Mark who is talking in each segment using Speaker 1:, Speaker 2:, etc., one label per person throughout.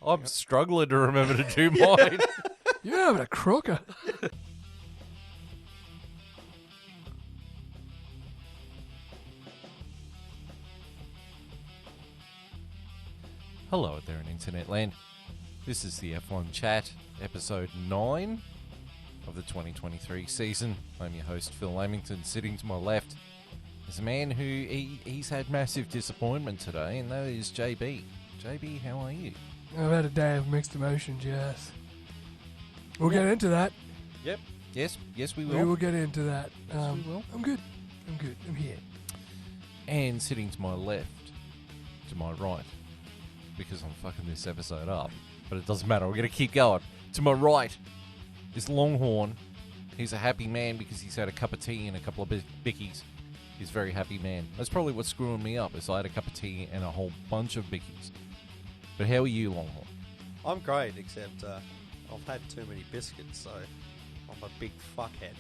Speaker 1: I'm struggling to remember to do mine.
Speaker 2: You're having a crocker.
Speaker 1: Hello out there in internet land. This is the F1 Chat, episode 9 of the 2023 season. I'm your host, Phil Lamington. Sitting to my left is a man who he's had massive disappointment today, and that is JB. JB, how are you?
Speaker 2: I've had a day of mixed emotions, yes. We'll get into that.
Speaker 1: Yep. Yes, we will.
Speaker 2: We will get into that.
Speaker 1: Yes, we will.
Speaker 2: I'm good. I'm here.
Speaker 1: And sitting to my left, to my right, because I'm fucking this episode up, but it doesn't matter, we're going to keep going. To my right is Longhorn. He's a happy man because he's had a cup of tea and a couple of bickies. He's a very happy man. That's probably what's screwing me up, is I had a cup of tea and a whole bunch of bickies. But how are you, Longhorn?
Speaker 3: I'm great, except I've had too many biscuits, so I'm a big fuckhead.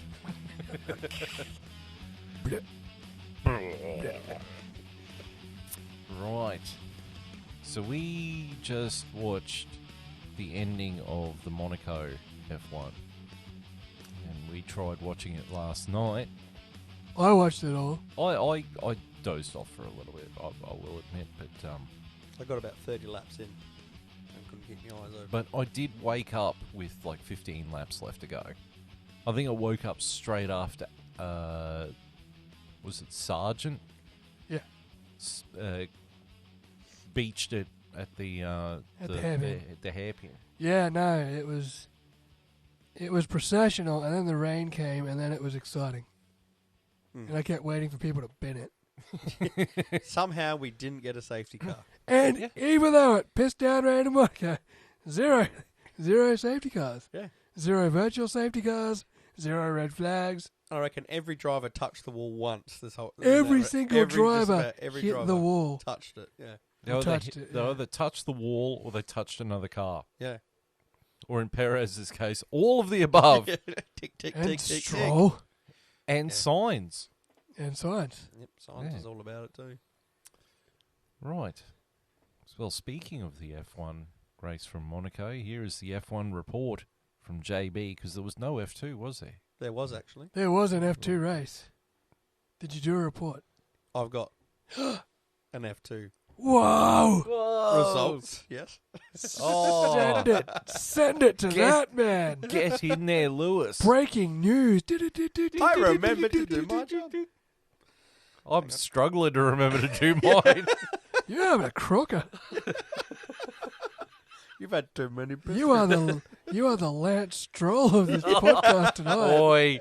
Speaker 1: Right. So we just watched the ending of the Monaco F1. And we tried watching it last night.
Speaker 2: I watched it all.
Speaker 1: I dozed off for a little bit, I will admit, but
Speaker 3: I got about 30 laps in and couldn't get my eyes open.
Speaker 1: but I did wake up with like 15 laps left to go. I think I woke up straight after was it Sargent?
Speaker 2: Yeah.
Speaker 1: Beached it at the
Speaker 2: hairpin.
Speaker 1: the hairpin.
Speaker 2: Yeah, no, it was processional, and then the rain came, and then it was exciting. And I kept waiting for people to bin it.
Speaker 3: Somehow we didn't get a safety car.
Speaker 2: And even though it pissed down rain in Monaco, zero safety cars.
Speaker 3: Yeah.
Speaker 2: Zero virtual safety cars, zero red flags.
Speaker 3: I reckon every driver touched the wall once.
Speaker 2: Every single driver
Speaker 3: every
Speaker 2: hit
Speaker 3: driver
Speaker 2: the wall.
Speaker 3: touched it, yeah.
Speaker 1: They
Speaker 2: Touched
Speaker 1: either touched the wall or they touched another car.
Speaker 3: Yeah.
Speaker 1: Or in Perez's case, all of the above.
Speaker 3: Tick, tick,
Speaker 2: And
Speaker 3: tick, tick, tick.
Speaker 2: Stroll.
Speaker 1: And signs.
Speaker 2: And science.
Speaker 3: Yep, science
Speaker 1: Yeah.
Speaker 3: is all about it too.
Speaker 1: Right. Well, speaking of the F1 race from Monaco, here is the F1 report from JB, because there was no F2, was there?
Speaker 3: There was actually.
Speaker 2: There was an F2 race. Did you do a report?
Speaker 3: I've got an F2
Speaker 2: Whoa!
Speaker 3: results. Yes.
Speaker 1: Oh,
Speaker 2: Send it to that man.
Speaker 1: get in there, Lewis.
Speaker 2: Breaking news.
Speaker 3: I remember to do my job.
Speaker 1: I'm struggling to remember to do mine.
Speaker 2: You're having a crocker.
Speaker 3: You've had too many biscuits.
Speaker 2: You are the Lance Stroll of this podcast tonight.
Speaker 1: Oi.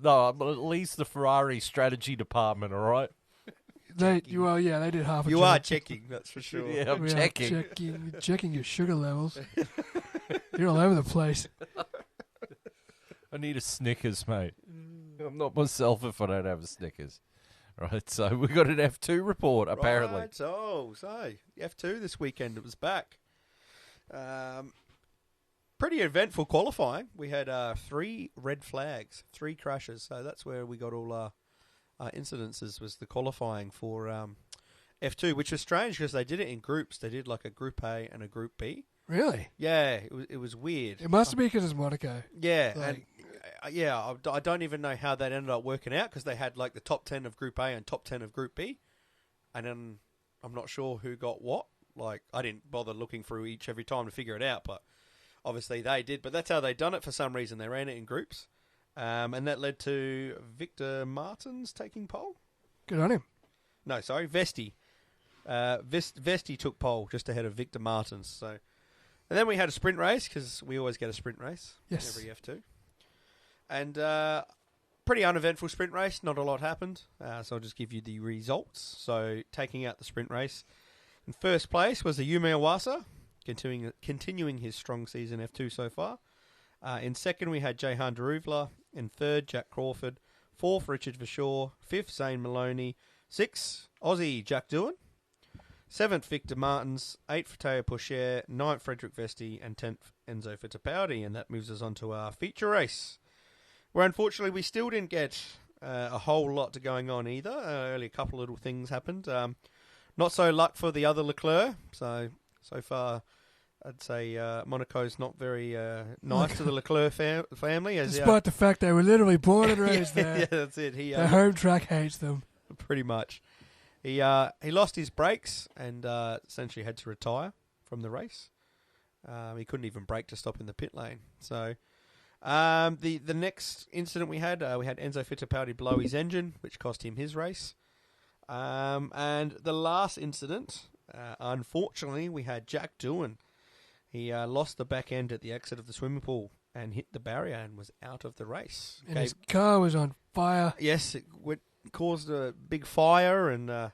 Speaker 1: I'm at least the Ferrari strategy department, all right?
Speaker 2: They did half a
Speaker 3: You
Speaker 2: job.
Speaker 3: are checking, that's for sure.
Speaker 1: Yeah, I'm
Speaker 2: We are
Speaker 1: checking.
Speaker 2: checking your sugar levels. You're all over the place.
Speaker 1: I need a Snickers, mate. I'm not myself if I don't have a Snickers. Right, so we got an F2 report, apparently.
Speaker 3: Right, so F2 this weekend, it was back. Pretty eventful qualifying. We had 3 red flags, 3 crashes. So that's where we got all our incidences, was the qualifying for F2, which was strange because they did it in groups. They did like a Group A and a Group B.
Speaker 2: Really?
Speaker 3: Yeah, it was weird.
Speaker 2: It must be because it's Monaco.
Speaker 3: Yeah,
Speaker 2: Like-
Speaker 3: and I don't even know how that ended up working out, because they had like the top 10 of Group A and top 10 of Group B, and then I'm not sure who got what. Like, I didn't bother looking through each every time to figure it out, but obviously they did. But that's how they done it for some reason. They ran it in groups, and that led to Victor Martins taking pole.
Speaker 2: Good on him.
Speaker 3: No, sorry, Vesti. Vesti took pole just ahead of Victor Martins. So, and then we had a sprint race, because we always get a sprint race.
Speaker 2: Yes.
Speaker 3: Every F2. And pretty uneventful sprint race. Not a lot happened. So I'll just give you the results. So taking out the sprint race, in first place was the Yume Iwasa, continuing his strong season F2 so far. In second, we had Jehan Daruvla. In third, Jack Crawford. Fourth, Richard Verschoor. Fifth, Zane Maloney. Sixth, Aussie Jack Doohan. Seventh, Victor Martins. Eighth, Teo Pourchaire. Ninth, Frederick Vesti. And 10th, Enzo Fittipaldi. And that moves us on to our feature race, where unfortunately we still didn't get a whole lot to going on either. Only a couple of little things happened. Not so luck for the other Leclerc. So So far, I'd say Monaco's not very nice to the Leclerc family.
Speaker 2: Despite the fact they were literally born and raised there.
Speaker 3: Yeah, that's it.
Speaker 2: Their home track hates them.
Speaker 3: Pretty much. He lost his brakes and essentially had to retire from the race. He couldn't even brake to stop in the pit lane. So the next incident we had Enzo Fittipaldi blow his engine, which cost him his race. And the last incident, unfortunately, we had Jack Doohan. He lost the back end at the exit of the swimming pool and hit the barrier and was out of the race.
Speaker 2: And his car was on fire.
Speaker 3: Yes, it caused a big fire and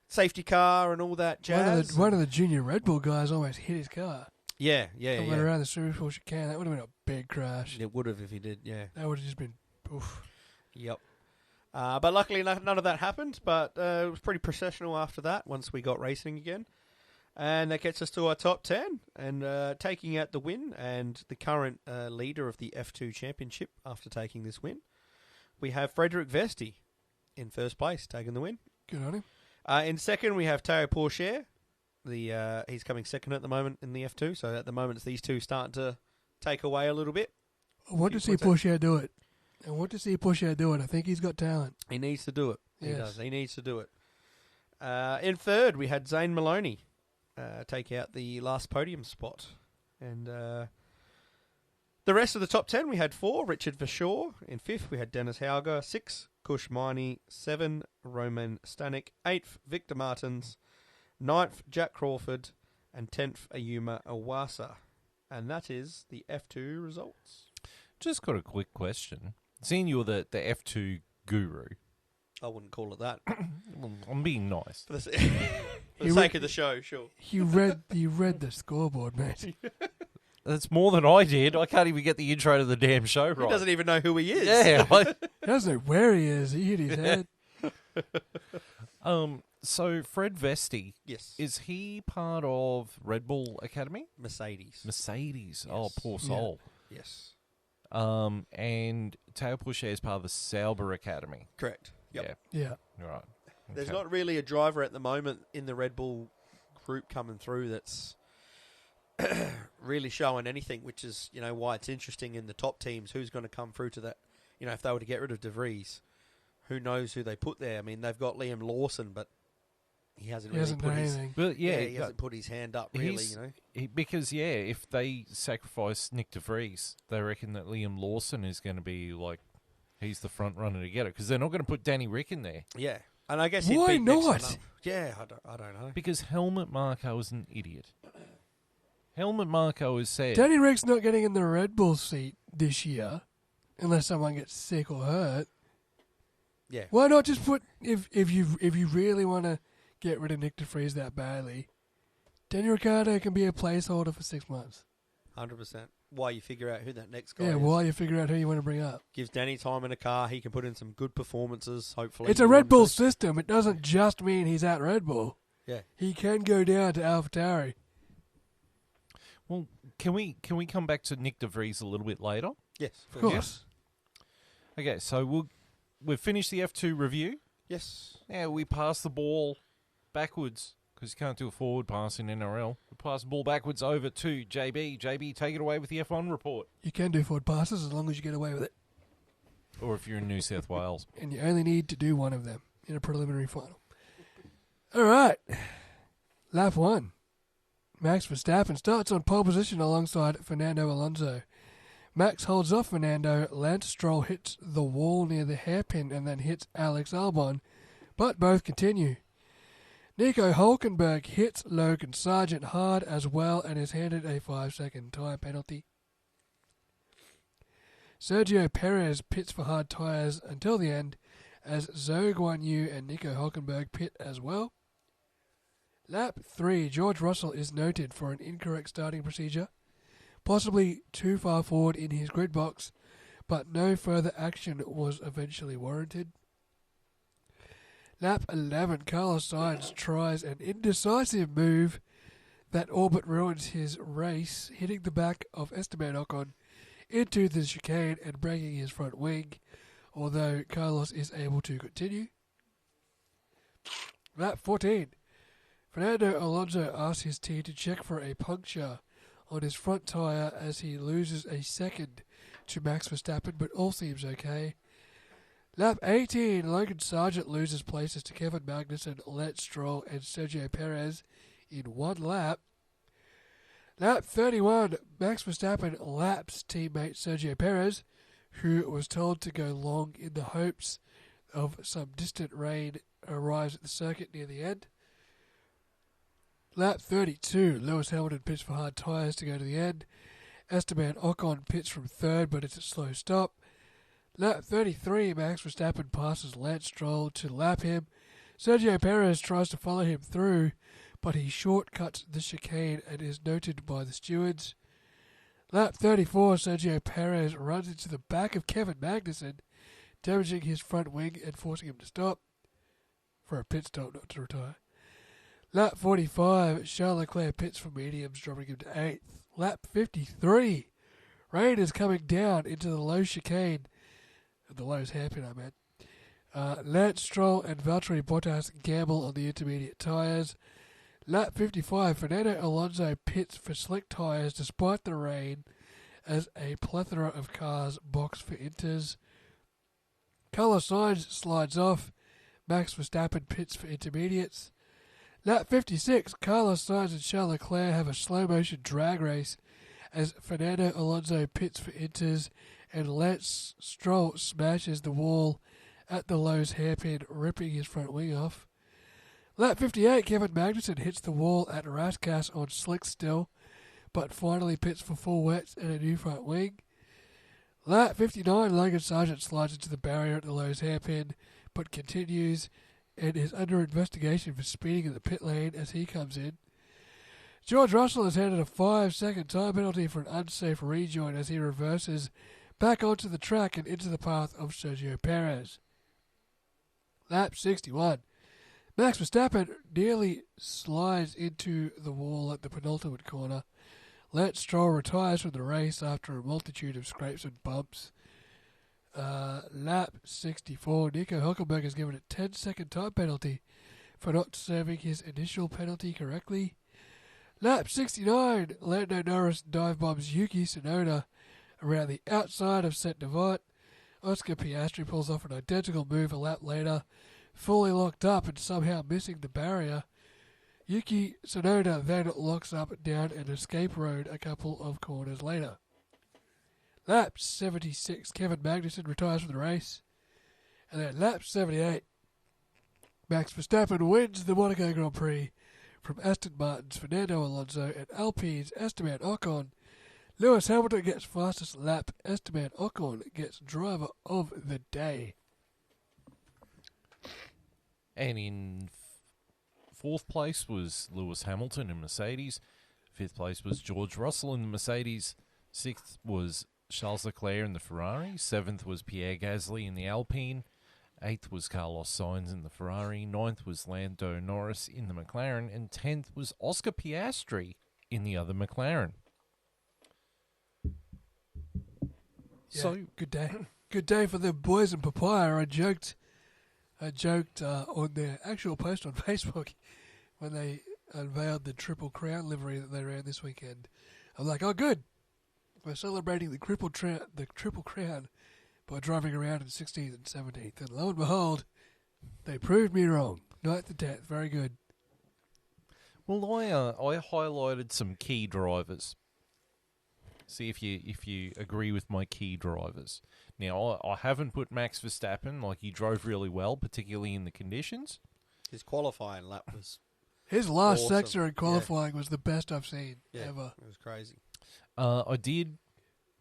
Speaker 3: safety car and all that jazz.
Speaker 2: One of the junior Red Bull guys almost hit his car.
Speaker 3: Yeah.
Speaker 2: Went around the swimming pool chicane. That would have been a big crash.
Speaker 3: It would have if he did, yeah.
Speaker 2: That would have just been poof.
Speaker 3: Yep. But luckily none of that happened, but it was pretty processional after that once we got racing again. And that gets us to our top 10 and taking out the win and the current leader of the F2 Championship after taking this win. We have Frederick Vesti in first place, taking the win.
Speaker 2: Good on him.
Speaker 3: In second, we have Théo Pourchaire. He's coming second at the moment in the F2, so at the moment it's these two starting to take away a little bit.
Speaker 2: I want to see Pourchaire do it. I think he's got talent.
Speaker 3: He needs to do it.
Speaker 2: Yes.
Speaker 3: He does. He needs to do it. In third, we had Zane Maloney take out the last podium spot. And the rest of the top 10, we had 4, Richard Verschoor. In 5th, we had Dennis Hauger. 6, Kush Miney. 7, Roman Stanek. 8th, Victor Martins. 9th, Jack Crawford. And 10th, Ayuma Awasa. And that is the F2 results.
Speaker 1: Just got a quick question. Seeing you're the F2 guru.
Speaker 3: I wouldn't call it that.
Speaker 1: Well, I'm being nice.
Speaker 3: For the sake of the show, sure.
Speaker 2: You read the scoreboard, mate.
Speaker 1: That's more than I did. I can't even get the intro to the damn show right.
Speaker 3: He doesn't even know who he is.
Speaker 1: Yeah.
Speaker 2: He doesn't know where he is. He hit his head.
Speaker 1: So Fred Vesti,
Speaker 3: Yes.
Speaker 1: is he part of Red Bull Academy?
Speaker 3: Mercedes.
Speaker 1: Mercedes.
Speaker 3: Yes.
Speaker 1: Oh, poor soul.
Speaker 3: Yes.
Speaker 1: And Théo Pourchaire is part of the Sauber Academy.
Speaker 3: Correct. Yep.
Speaker 2: Yeah.
Speaker 1: Yeah. Right.
Speaker 3: There's
Speaker 1: Okay.
Speaker 3: not really a driver at the moment in the Red Bull group coming through that's really showing anything, which is, why it's interesting in the top teams. Who's going to come through to that? If they were to get rid of De Vries, who knows who they put there? I mean, they've got Liam Lawson, but he hasn't really put
Speaker 2: done
Speaker 3: his...
Speaker 2: anything.
Speaker 1: But
Speaker 3: he hasn't put his hand up, really,
Speaker 1: Because, if they sacrifice Nick De Vries, they reckon that Liam Lawson is going to be like, he's the front runner to get it. Because they're not going to put Danny Rick in there.
Speaker 3: Yeah. And I guess he'd
Speaker 2: Why
Speaker 3: beat next
Speaker 2: not?
Speaker 3: one up. Yeah, I don't know.
Speaker 1: Because Helmut Marko is an idiot. Helmut Marko has said...
Speaker 2: Danny Rick's not getting in the Red Bull seat this year, unless someone gets sick or hurt.
Speaker 3: Yeah.
Speaker 2: Why not just put if you really want to get rid of Nick De Vries that badly, Danny Ricciardo can be a placeholder for 6 months.
Speaker 3: 100%. While you figure out who that next guy
Speaker 2: Yeah,
Speaker 3: is.
Speaker 2: while you figure out who you want to bring up.
Speaker 3: Gives Danny time in a car. He can put in some good performances, hopefully.
Speaker 2: It's a Red Bull system. It doesn't just mean he's at Red Bull.
Speaker 3: Yeah.
Speaker 2: He can go down to AlphaTauri.
Speaker 1: Well, can we come back to Nick De Vries a little bit later?
Speaker 3: Yes.
Speaker 2: Of course.
Speaker 1: Okay, so we've finished the F2 review.
Speaker 3: Yes.
Speaker 1: Now we pass the ball backwards because you can't do a forward pass in NRL. We pass the ball backwards over to JB. JB, take it away with the F1 report.
Speaker 2: You can do forward passes as long as you get away with it.
Speaker 1: Or if you're in New South Wales.
Speaker 2: And you only need to do one of them in a preliminary final. All right. Lap 1. Max Verstappen starts on pole position alongside Fernando Alonso. Max holds off Fernando. Lance Stroll hits the wall near the hairpin and then hits Alex Albon, but both continue. Nico Hülkenberg hits Logan Sargent hard as well and is handed a 5-second tyre penalty. Sergio Perez pits for hard tyres until the end as Zhou Guanyu and Nico Hülkenberg pit as well. Lap 3, George Russell is noted for an incorrect starting procedure, possibly too far forward in his grid box, but no further action was eventually warranted. Lap 11, Carlos Sainz tries an indecisive move that all but ruins his race, hitting the back of Esteban Ocon into the chicane and breaking his front wing, although Carlos is able to continue. Lap 14, Fernando Alonso asks his team to check for a puncture on his front tyre as he loses a second to Max Verstappen, but all seems okay. Lap 18, Logan Sargent loses places to Kevin Magnussen, Lance Stroll and Sergio Perez in one lap. Lap 31, Max Verstappen laps teammate Sergio Perez, who was told to go long in the hopes of some distant rain, arrives at the circuit near the end. Lap 32, Lewis Hamilton pits for hard tyres to go to the end. Esteban Ocon pits from third, but it's a slow stop. Lap 33, Max Verstappen passes Lance Stroll to lap him. Sergio Perez tries to follow him through, but he shortcuts the chicane and is noted by the stewards. Lap 34, Sergio Perez runs into the back of Kevin Magnussen, damaging his front wing and forcing him to stop. For a pit stop, not to retire. Lap 45, Charles Leclerc pits for mediums, dropping him to 8th. Lap 53, rain is coming down into the low chicane. The low's hairpin, I meant. Lance Stroll and Valtteri Bottas gamble on the intermediate tyres. Lap 55, Fernando Alonso pits for slick tyres despite the rain as a plethora of cars box for inters. Carlos Sainz slides off. Max Verstappen pits for intermediates. Lap 56, Carlos Sainz and Charles Leclerc have a slow-motion drag race as Fernando Alonso pits for inters and Lance Stroll smashes the wall at the Lowe's hairpin, ripping his front wing off. Lap 58, Kevin Magnussen hits the wall at Rascasse on slick still, but finally pits for full wets and a new front wing. Lap 59, Logan Sargent slides into the barrier at the Lowe's hairpin, but continues and is under investigation for speeding in the pit lane as he comes in. George Russell is handed a 5-second time penalty for an unsafe rejoin as he reverses back onto the track and into the path of Sergio Perez. Lap 61. Max Verstappen nearly slides into the wall at the penultimate corner. Lance Stroll retires from the race after a multitude of scrapes and bumps. Lap 64, Nico Hülkenberg is given a 10-second time penalty for not serving his initial penalty correctly. Lap 69, Lando Norris dive bombs Yuki Tsunoda around the outside of Saint Devote. Oscar Piastri pulls off an identical move a lap later, fully locked up and somehow missing the barrier. Yuki Tsunoda then locks up down an escape road a couple of corners later. Lap 76, Kevin Magnussen retires from the race. And then lap 78, Max Verstappen wins the Monaco Grand Prix from Aston Martin's Fernando Alonso and Alpine's Esteban Ocon. Lewis Hamilton gets fastest lap. Esteban Ocon gets driver of the day.
Speaker 1: And in fourth place was Lewis Hamilton in Mercedes. Fifth place was George Russell in the Mercedes. Sixth was Charles Leclerc in the Ferrari. Seventh was Pierre Gasly in the Alpine. Eighth was Carlos Sainz in the Ferrari. Ninth was Lando Norris in the McLaren. And 10th was Oscar Piastri in the other McLaren.
Speaker 2: Yeah,
Speaker 1: So
Speaker 2: good day. Good day for the boys in Papaya. I joked on their actual post on Facebook when they unveiled the Triple Crown livery that they ran this weekend. I'm like, oh, good. We're celebrating the Triple Crown by driving around in 16th and 17th. And lo and behold, they proved me wrong. 9th and 10th. Very good.
Speaker 1: Well, I highlighted some key drivers. See if you agree with my key drivers. Now, I haven't put Max Verstappen, like he drove really well, particularly in the conditions.
Speaker 3: His qualifying lap was
Speaker 2: His last
Speaker 3: awesome.
Speaker 2: sector in qualifying was the best I've seen ever.
Speaker 3: It was crazy.
Speaker 1: I did.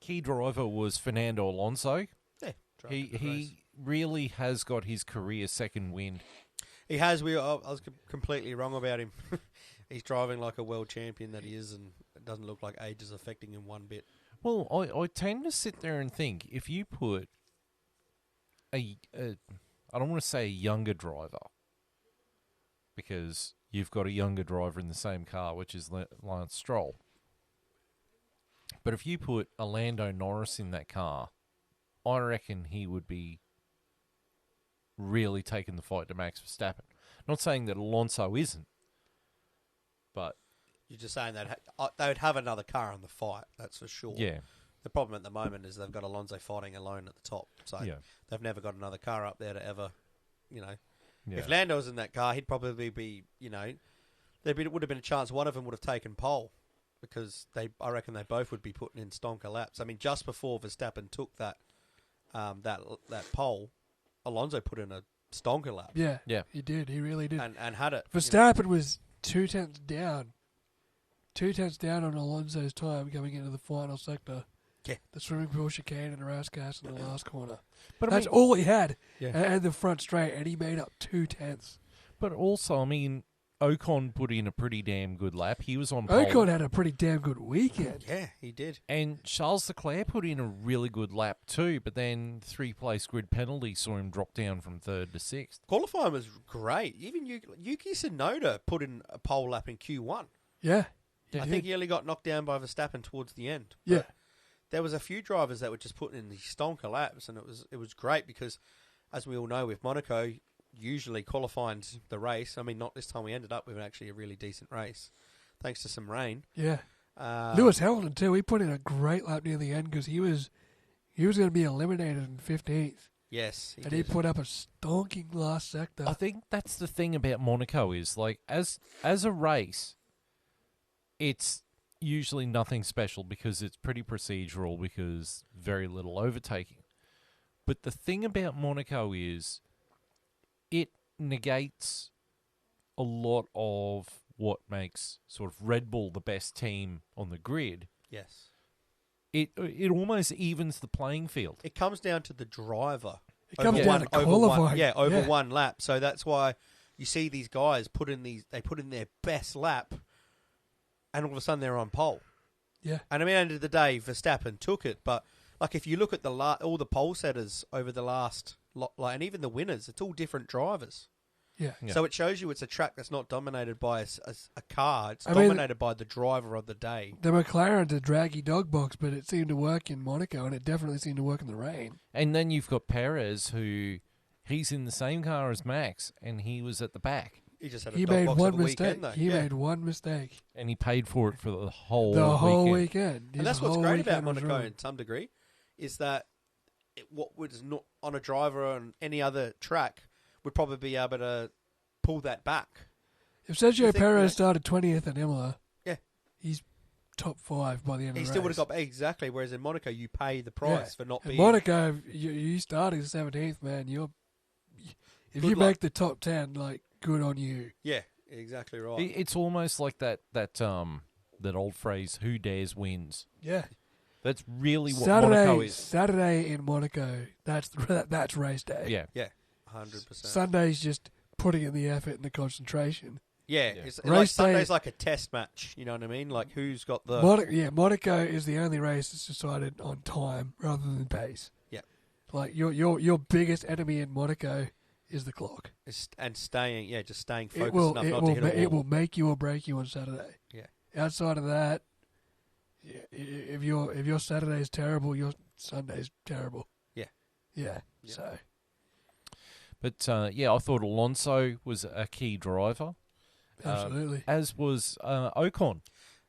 Speaker 1: Key driver was Fernando Alonso.
Speaker 3: Yeah,
Speaker 1: He really has got his career second wind.
Speaker 3: He has. I was completely wrong about him. He's driving like a world champion that he is, and it doesn't look like age is affecting him one bit.
Speaker 1: Well, I tend to sit there and think, if you put I don't want to say a younger driver, because you've got a younger driver in the same car, which is Lance Stroll. But if you put a Lando Norris in that car, I reckon he would be really taking the fight to Max Verstappen. Not saying that Alonso isn't, But
Speaker 3: You're just saying that they would have another car on the fight, that's for sure.
Speaker 1: yeah,
Speaker 3: The problem at the moment is they've got Alonso fighting alone at the top. So they've never got another car up there to ever, If Lando was in that car, he'd probably be, would have been a chance one of them would have taken pole because I reckon they both would be putting in stonker laps. I mean, just before Verstappen took that pole, Alonso put in a stonker lap.
Speaker 2: Yeah, he did. He really did.
Speaker 3: And had it.
Speaker 2: Verstappen was 2 tenths down. 2 tenths down on Alonso's time coming into the final sector.
Speaker 3: Yeah.
Speaker 2: The swimming pool chicane and the rascal in the last corner.
Speaker 1: but
Speaker 2: That's all he had.
Speaker 3: Yeah.
Speaker 2: And the front straight, and he made up 2 tenths.
Speaker 1: But also, I mean, Ocon put in a pretty damn good lap. He was on pole.
Speaker 2: Ocon had a pretty damn good weekend.
Speaker 3: Yeah, he did.
Speaker 1: And Charles Leclerc put in a really good lap too, but then 3-place grid penalty saw him drop down from 3rd to 6th.
Speaker 3: Qualifying was great. Even Yuki Tsunoda put in a pole lap in Q1.
Speaker 2: Yeah.
Speaker 3: I think he only got knocked down by Verstappen towards the end.
Speaker 2: Yeah.
Speaker 3: There was a few drivers that were just putting in these stonker laps, and it was great because, as we all know, with Monaco, usually qualifying the race. I mean, not this time. We ended up with actually a really decent race, thanks to some rain.
Speaker 2: Yeah. Lewis Hamilton too. He put in a great lap near the end because he was going to be eliminated in 15th.
Speaker 3: Yes,
Speaker 2: He put up a stonking last sector.
Speaker 1: I think that's the thing about Monaco is, like, as a race, it's usually nothing special because it's pretty procedural because very little overtaking. But the thing about Monaco is it negates a lot of what makes sort of Red Bull the best team on the grid.
Speaker 3: Yes.
Speaker 1: It almost evens the playing field.
Speaker 3: It comes down to the driver.
Speaker 2: It comes down to qualifying.
Speaker 3: Over one lap. So that's why you see these guys put in their best lap, and all of a sudden they're on pole.
Speaker 2: Yeah.
Speaker 3: And I mean, at the end of the day, Verstappen took it, but like if you look at all the pole setters over the last lot, and even the winners, it's all different drivers.
Speaker 2: Yeah.
Speaker 3: So it shows you it's a track that's not dominated by a car. It's dominated by the driver of the day.
Speaker 2: The McLaren's a draggy dog box, but it seemed to work in Monaco, and it definitely seemed to work in the rain.
Speaker 1: And then you've got Perez, who he's in the same car as Max, and he was at the back.
Speaker 3: He just had
Speaker 2: He
Speaker 3: dog
Speaker 2: made
Speaker 3: box
Speaker 2: one
Speaker 3: of the
Speaker 2: mistake.
Speaker 3: weekend, though.
Speaker 2: He made one mistake.
Speaker 1: And he paid for it for the whole
Speaker 2: weekend.
Speaker 3: And that's what's great about Monaco in some degree, is that what was not on a driver on any other track would probably be able to pull that back.
Speaker 2: If Sergio Perez started 20th at Imola, he's top 5 by the end of the race.
Speaker 3: He still would have got exactly. Whereas in Monaco, you pay the price for not being.
Speaker 2: In Monaco, you starting 17th, man. If you make the top 10, like, good on you.
Speaker 3: Yeah, exactly right.
Speaker 1: It's almost like that old phrase, "Who dares wins."
Speaker 2: Yeah.
Speaker 1: That's really what Monaco is.
Speaker 2: Saturday in Monaco, that's race day.
Speaker 1: Yeah.
Speaker 3: Yeah, 100%.
Speaker 2: Sunday's just putting in the effort and the concentration.
Speaker 3: Yeah,
Speaker 1: Yeah.
Speaker 3: it's
Speaker 2: Race
Speaker 3: like
Speaker 2: day-
Speaker 3: Sunday's like a test match. You know what I mean? Like who's got the
Speaker 2: Monaco is the only race that's decided on time rather than pace.
Speaker 3: Yeah.
Speaker 2: Like your biggest enemy in Monaco is the clock.
Speaker 3: and staying focused
Speaker 2: It will
Speaker 3: enough not to hit a
Speaker 2: it
Speaker 3: wall.
Speaker 2: will make you or break you on Saturday.
Speaker 3: Yeah.
Speaker 2: Outside of that, if your Saturday's terrible, your Sunday's terrible.
Speaker 3: Yeah.
Speaker 2: Yeah.
Speaker 3: Yeah.
Speaker 2: So
Speaker 1: But I thought Alonso was a key driver,
Speaker 2: absolutely.
Speaker 1: as was Ocon.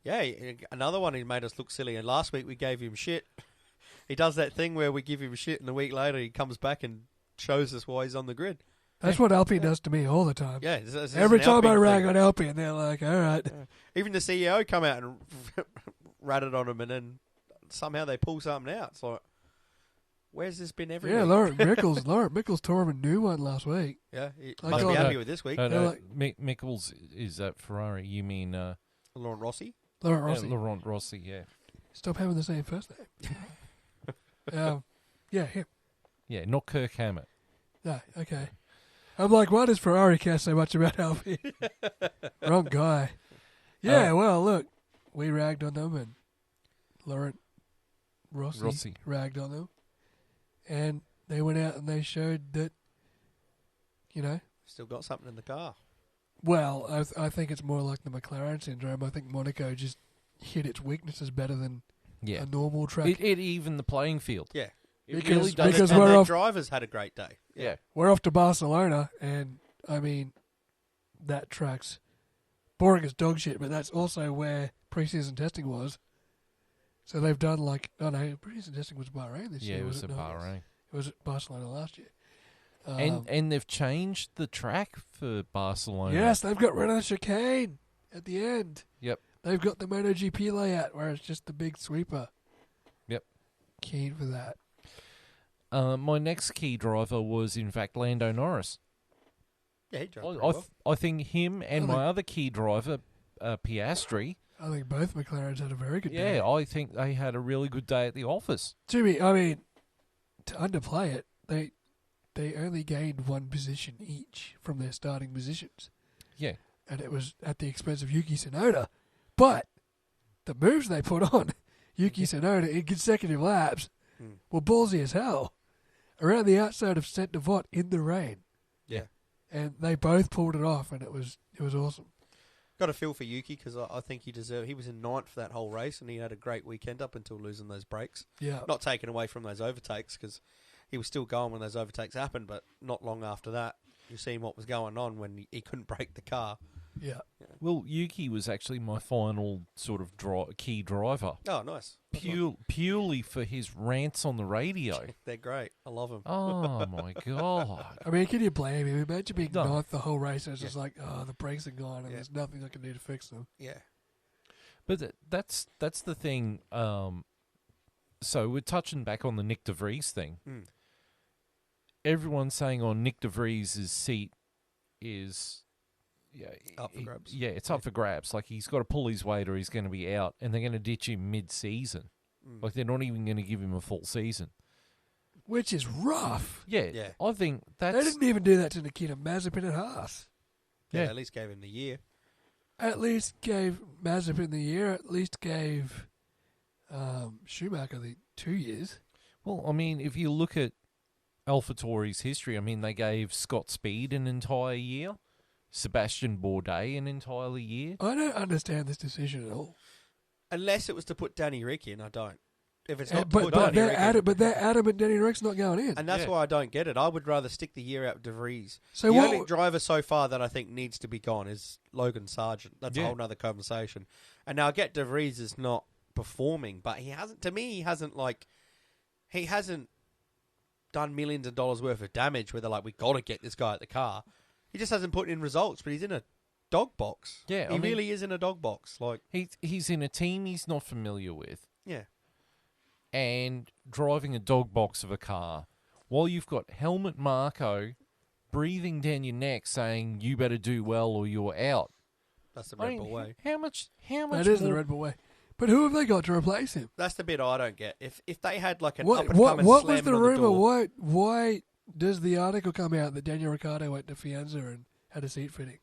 Speaker 3: Yeah, another one who made us look silly. And last week we gave him shit. He does that thing where we give him shit, and a week later he comes back and shows us why he's on the grid.
Speaker 2: That's what Alpine does to me all the time.
Speaker 3: Yeah, this
Speaker 2: Every
Speaker 3: an
Speaker 2: time I
Speaker 3: Alpine
Speaker 2: rag
Speaker 3: thing.
Speaker 2: on Alpine, they're like, all right.
Speaker 3: Even the CEO come out and ratted on him, and then somehow they pull something out. It's like, where's this been every
Speaker 2: Yeah,
Speaker 3: week?
Speaker 2: Laurent Mickels tore him a new one last week.
Speaker 3: Yeah, he
Speaker 2: I
Speaker 3: must
Speaker 2: got
Speaker 3: be
Speaker 2: that.
Speaker 3: happy with this week.
Speaker 1: No, Mickels is at Ferrari. You mean
Speaker 3: Laurent Rossi?
Speaker 2: Laurent Rossi.
Speaker 1: Laurent Rossi, yeah.
Speaker 2: Stop having the same first name. Yeah, him.
Speaker 1: Yeah, not Kirk Hammett.
Speaker 2: No, okay. I'm like, why does Ferrari care so much about Alpine? Wrong guy. Yeah, well, look, we ragged on them, and Laurent Rossi ragged on them, and they went out and they showed that,
Speaker 3: Still got something in the car.
Speaker 2: well, I think it's more like the McLaren syndrome. I think Monaco just hit its weaknesses better than
Speaker 1: Yeah.
Speaker 2: a normal track.
Speaker 1: It evened the playing field.
Speaker 3: Yeah.
Speaker 1: It
Speaker 2: Because-
Speaker 1: really does.
Speaker 2: because
Speaker 3: and
Speaker 2: we're
Speaker 3: their
Speaker 2: off-
Speaker 3: drivers had a great day.
Speaker 1: Yeah.
Speaker 2: We're off to Barcelona, and I mean, that track's boring as dog shit, but that's also where pre-season testing was. So they've done pre-season testing was Bahrain this year.
Speaker 1: Yeah, it was
Speaker 2: it
Speaker 1: at
Speaker 2: not?
Speaker 1: Bahrain.
Speaker 2: It was at Barcelona last year.
Speaker 1: And they've changed the track for Barcelona.
Speaker 2: Yes, they've got rid of the chicane at the end.
Speaker 1: Yep.
Speaker 2: They've got the MotoGP layout where it's just the big sweeper.
Speaker 1: Yep.
Speaker 2: Keen for that.
Speaker 1: My next key driver was, in fact, Lando Norris.
Speaker 3: Yeah, he drove pretty well.
Speaker 1: I think him and my other key driver, Piastri.
Speaker 2: I think both McLarens had a very good day.
Speaker 1: Yeah, I think they had a really good day at the office.
Speaker 2: Jimmy, I mean, to underplay it, they only gained one position each from their starting positions.
Speaker 1: Yeah.
Speaker 2: And it was at the expense of Yuki Tsunoda. But the moves they put on Yuki Tsunoda in consecutive laps were ballsy as hell. Around the outside of Saint Devot in the rain.
Speaker 3: Yeah.
Speaker 2: And they both pulled it off, and it was awesome.
Speaker 3: Got a feel for Yuki because I think he deserved. He was in ninth for that whole race, and he had a great weekend up until losing those breaks.
Speaker 2: Yeah.
Speaker 3: Not taken away from those overtakes because he was still going when those overtakes happened, but not long after that, you seen what was going on when he couldn't break the car.
Speaker 2: Yeah.
Speaker 1: Well, Yuki was actually my final sort of key driver.
Speaker 3: Oh, nice.
Speaker 1: Purely for his rants on the radio.
Speaker 3: They're great. I love them.
Speaker 1: Oh, my God.
Speaker 2: I mean, can you blame him? Imagine being
Speaker 1: No.
Speaker 2: ninth the whole race, and it's just like, the brakes are gone, and there's nothing I can do to fix them.
Speaker 3: Yeah.
Speaker 1: But that's the thing. So we're touching back on the Nick de Vries thing. Everyone's saying on Nick de Vries' seat is... Yeah,
Speaker 3: up for grabs.
Speaker 1: Yeah, it's up for grabs. Like, he's got to pull his weight or he's going to be out, and they're going to ditch him mid-season. Like, they're not even going to give him a full season.
Speaker 2: Which is rough.
Speaker 1: Yeah. I think that's...
Speaker 2: They didn't even do that to Nikita Mazepin at Haas.
Speaker 3: Yeah, at least gave him the year.
Speaker 2: At least gave Mazepin the year. At least gave Schumacher the 2 years.
Speaker 1: Well, I mean, if you look at AlphaTauri's history, I mean, they gave Scott Speed an entire year. Sebastian Bourdais an entire year.
Speaker 2: I don't understand this decision at all.
Speaker 3: Unless it was to put Danny Rick in, I don't. If it's not
Speaker 2: but they're adamant Danny Rick's not going in.
Speaker 3: And that's why I don't get it. I would rather stick the year out with De Vries.
Speaker 2: So
Speaker 3: the only driver so far that I think needs to be gone is Logan Sargent. That's a whole nother conversation. And now I get De Vries is not performing, but he hasn't done millions of dollars worth of damage where they're like, we got to get this guy at the car. He just hasn't put in results, but he's in a dog box.
Speaker 1: Yeah,
Speaker 3: he really is in a dog box. Like
Speaker 1: he's in a team he's not familiar with.
Speaker 3: Yeah.
Speaker 1: And driving a dog box of a car while you've got Helmut Marko breathing down your neck saying you better do well or you're out.
Speaker 3: That's the Red Bull way.
Speaker 1: How much
Speaker 2: That is the Red Bull way. But who have they got to replace him?
Speaker 3: That's the bit I don't get. If they had like an
Speaker 2: what was the rumor? Why does the article come out that Daniel Ricciardo went to Fianza and had a seat fitting?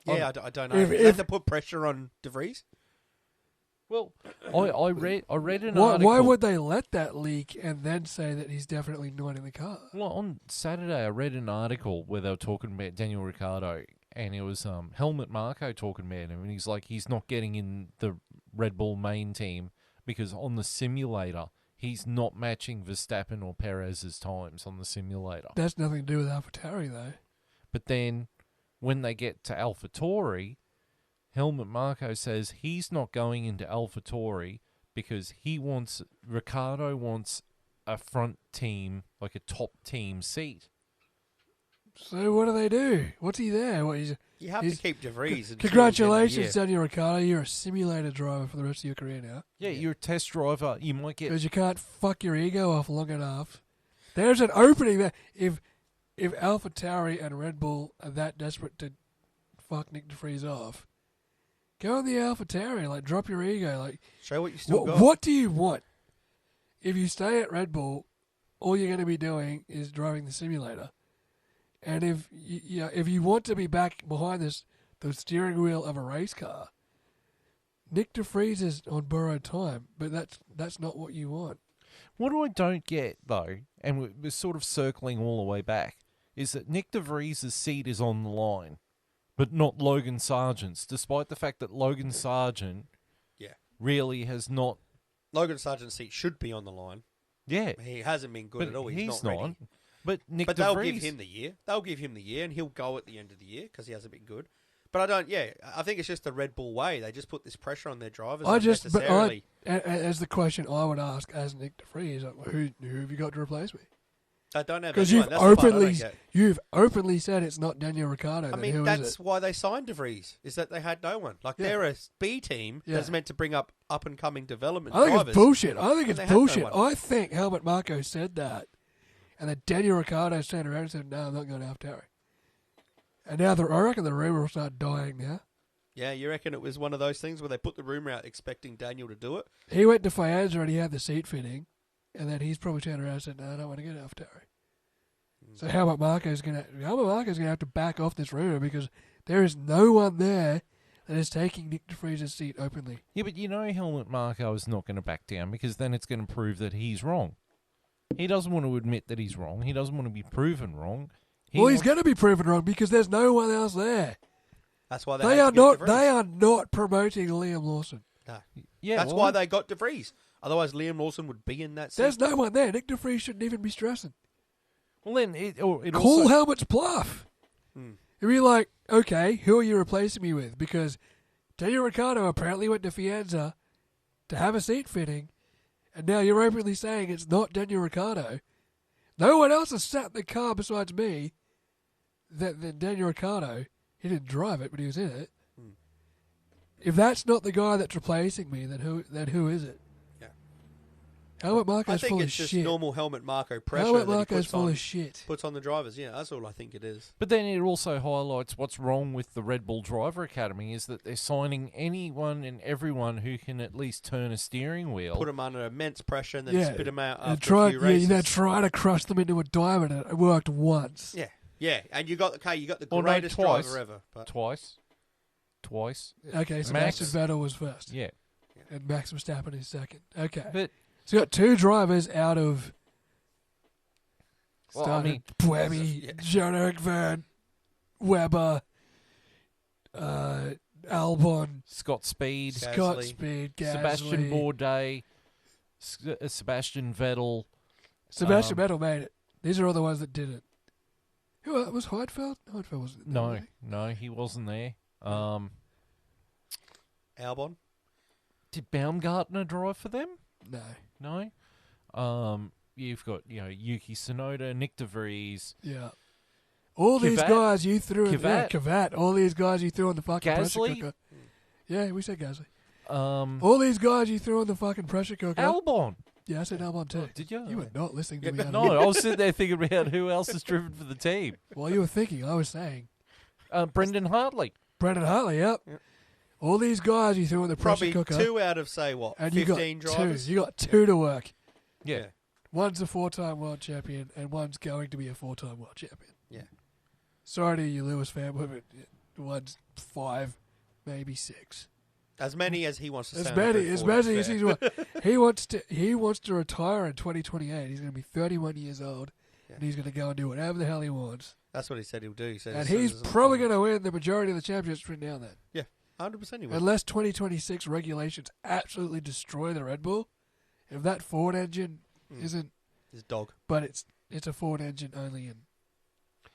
Speaker 3: Yeah, I don't know. They have to put pressure on De Vries?
Speaker 1: Well, I read an article.
Speaker 2: Why would they let that leak and then say that he's definitely not in the car?
Speaker 1: Well, on Saturday I read an article where they were talking about Daniel Ricciardo, and it was Helmut Marko talking about him, and he's like, he's not getting in the Red Bull main team because on the simulator he's not matching Verstappen or Perez's times on the simulator.
Speaker 2: That's nothing to do with AlphaTauri, though.
Speaker 1: But then when they get to AlphaTauri, Helmut Marko says he's not going into AlphaTauri because Ricciardo wants a front team, like a top team seat.
Speaker 2: So what do? What's he there?
Speaker 3: You have to keep De Vries.
Speaker 2: Congratulations, Daniel Ricciardo. You're a simulator driver for the rest of your career now.
Speaker 1: Yeah, you're a test driver. You might get...
Speaker 2: Because you can't fuck your ego off long enough. There's an opening there. If AlphaTauri and Red Bull are that desperate to fuck Nick de Vries off, go on the AlphaTauri. Like, drop your ego. Like,
Speaker 3: show what you still got.
Speaker 2: What do you want? If you stay at Red Bull, all you're going to be doing is driving the simulator. And if you want to be back behind the steering wheel of a race car, Nick de Vries is on borrowed time, but that's not what you want.
Speaker 1: What I don't get, though, and we're sort of circling all the way back, is that Nick de Vries' seat is on the line, but not Logan Sargent's, despite the fact that Logan Sargent really has not...
Speaker 3: Logan Sargent's seat should be on the line.
Speaker 1: Yeah.
Speaker 3: He hasn't been good at all. He's not ready.
Speaker 1: But Nick
Speaker 3: but
Speaker 1: de
Speaker 3: they'll
Speaker 1: Vries...
Speaker 3: give him the year. They'll give him the year, and he'll go at the end of the year because he hasn't been good. But I don't. Yeah, I think it's just the Red Bull way. They just put this pressure on their drivers
Speaker 2: But
Speaker 3: unnecessarily.
Speaker 2: as the question I would ask as Nick DeVries, who have you got to replace me?
Speaker 3: I don't have
Speaker 2: Because
Speaker 3: anyone. That's the part I don't get.
Speaker 2: you've openly said it's not Daniel Ricciardo.
Speaker 3: I
Speaker 2: then
Speaker 3: mean,
Speaker 2: who is
Speaker 3: that's
Speaker 2: it?
Speaker 3: why they signed DeVries, is that they had no one. Like,
Speaker 2: Yeah.
Speaker 3: they're a B team
Speaker 2: Yeah.
Speaker 3: that's meant to bring up and coming development
Speaker 2: I think
Speaker 3: drivers.
Speaker 2: it's bullshit. I think
Speaker 3: and
Speaker 2: it's
Speaker 3: they have no
Speaker 2: bullshit.
Speaker 3: one.
Speaker 2: I think Helmut Marko said that, and then Daniel Ricciardo turned around and said, "No, I'm not going to AlphaTauri." And now I reckon the rumor will start dying now.
Speaker 3: Yeah, you reckon it was one of those things where they put the rumour out expecting Daniel to do it?
Speaker 2: He went to Faenza and he had the seat fitting, and then he's probably turned around and said, "No, I don't want to get AlphaTauri." So Helmut Marko's going to have to back off this rumor because there is no one there that is taking Nick DeVries' seat openly.
Speaker 1: Yeah, but Helmut Marko is not going to back down because then it's going to prove that he's wrong. He doesn't want to admit that he's wrong. He doesn't want to be proven wrong.
Speaker 2: He's going to be proven wrong because there's no one else there.
Speaker 3: That's why
Speaker 2: They are not promoting Liam Lawson.
Speaker 3: No.
Speaker 1: Yeah,
Speaker 3: That's why they got DeVries. Otherwise, Liam Lawson would be in that seat.
Speaker 2: There's no one there. Nick DeVries shouldn't even be stressing.
Speaker 1: Well, then it
Speaker 2: Call
Speaker 1: also...
Speaker 2: Helmut's bluff. It'd be like, okay, who are you replacing me with? Because Daniel Ricciardo apparently went to Faenza to have a seat fitting, and now you're openly saying it's not Daniel Ricciardo. No one else has sat in the car besides me than Daniel Ricciardo. He didn't drive it, but he was in it. If that's not the guy that's replacing me, then who is it?
Speaker 3: Yeah.
Speaker 2: Helmut Marko's
Speaker 3: I think
Speaker 2: full
Speaker 3: it's
Speaker 2: of
Speaker 3: just
Speaker 2: shit.
Speaker 3: normal Helmut Marko pressure
Speaker 2: Helmut
Speaker 3: that he
Speaker 2: Marko's
Speaker 3: puts
Speaker 2: full
Speaker 3: on,
Speaker 2: of shit.
Speaker 3: puts on the drivers. Yeah, that's all I think it is.
Speaker 1: But then it also highlights what's wrong with the Red Bull Driver Academy is that they're signing anyone and everyone who can at least turn a steering wheel.
Speaker 3: Put them under immense pressure and then spit them out
Speaker 2: and
Speaker 3: after a few races.
Speaker 2: they're trying to crush them into a diamond, and it worked once.
Speaker 3: Yeah, yeah, and you got the
Speaker 1: Well, no,
Speaker 3: greatest
Speaker 1: twice.
Speaker 3: driver ever. But
Speaker 1: Twice.
Speaker 2: Okay, so
Speaker 1: Max.
Speaker 2: Vettel was first.
Speaker 1: Yeah.
Speaker 2: And Max Verstappen is second. Okay.
Speaker 1: But
Speaker 2: So you got two drivers out of
Speaker 1: Well, I
Speaker 2: started
Speaker 1: mean-
Speaker 2: Buemi,
Speaker 3: Yeah.
Speaker 2: Jean-Eric Verne, Weber, Albon,
Speaker 1: Scott Speed,
Speaker 3: Gasly.
Speaker 2: Scott Speed, Gasly.
Speaker 1: Sebastian Bourdais, Sebastian Vettel.
Speaker 2: Sebastian Vettel made it. These are all the ones that didn't. Who was Heidfeld? Heidfeld wasn't there, was
Speaker 1: No, he wasn't there.
Speaker 3: Albon.
Speaker 1: Did Baumgartner drive for them?
Speaker 2: he? No.
Speaker 1: No. You've got Yuki Tsunoda, Nick DeVries,
Speaker 2: Yeah. All these
Speaker 1: Kvyat?
Speaker 2: guys you threw in
Speaker 1: Kvyat?
Speaker 2: Kvyat. All these guys you threw in the fucking pressure
Speaker 1: Gasly?
Speaker 2: cooker. Yeah, we said Gasly.
Speaker 1: um,
Speaker 2: All these guys you threw in the fucking pressure cooker.
Speaker 1: Albon.
Speaker 2: Yeah, I said Albon too.
Speaker 1: Did you?
Speaker 2: You were not listening to me. Adam.
Speaker 1: No, I was sitting there thinking about who else is driven for the team.
Speaker 2: While you were thinking, I was saying
Speaker 1: Brendan Hartley.
Speaker 2: Brendan Hartley. Yep. All these guys you threw in the pressure
Speaker 3: Probably
Speaker 2: cooker.
Speaker 3: 2 out of, say, what,
Speaker 2: and
Speaker 3: 15
Speaker 2: you got
Speaker 3: drivers?
Speaker 2: two. You got two to work.
Speaker 1: Yeah.
Speaker 2: One's a 4-time world champion, and one's going to be a 4-time world champion.
Speaker 3: Yeah.
Speaker 2: Sorry to you, Lewis fanboy, but one's 5, maybe 6.
Speaker 3: As many as he wants to
Speaker 2: As
Speaker 3: sound
Speaker 2: many
Speaker 3: good
Speaker 2: as
Speaker 3: for,
Speaker 2: many
Speaker 3: it's
Speaker 2: as
Speaker 3: fair.
Speaker 2: he wants to retire in 2028. He's going to be 31 years old, and he's going to go and do whatever the hell he wants.
Speaker 3: That's what he said he'll do. He said
Speaker 2: And
Speaker 3: as soon
Speaker 2: he's
Speaker 3: as it's
Speaker 2: probably
Speaker 3: on.
Speaker 2: going to win the majority of the championships between now and then.
Speaker 3: Yeah, 100% he will.
Speaker 2: Unless 2026 regulations absolutely destroy the Red Bull. If that Ford engine isn't,
Speaker 3: His dog.
Speaker 2: but it's a Ford engine only, and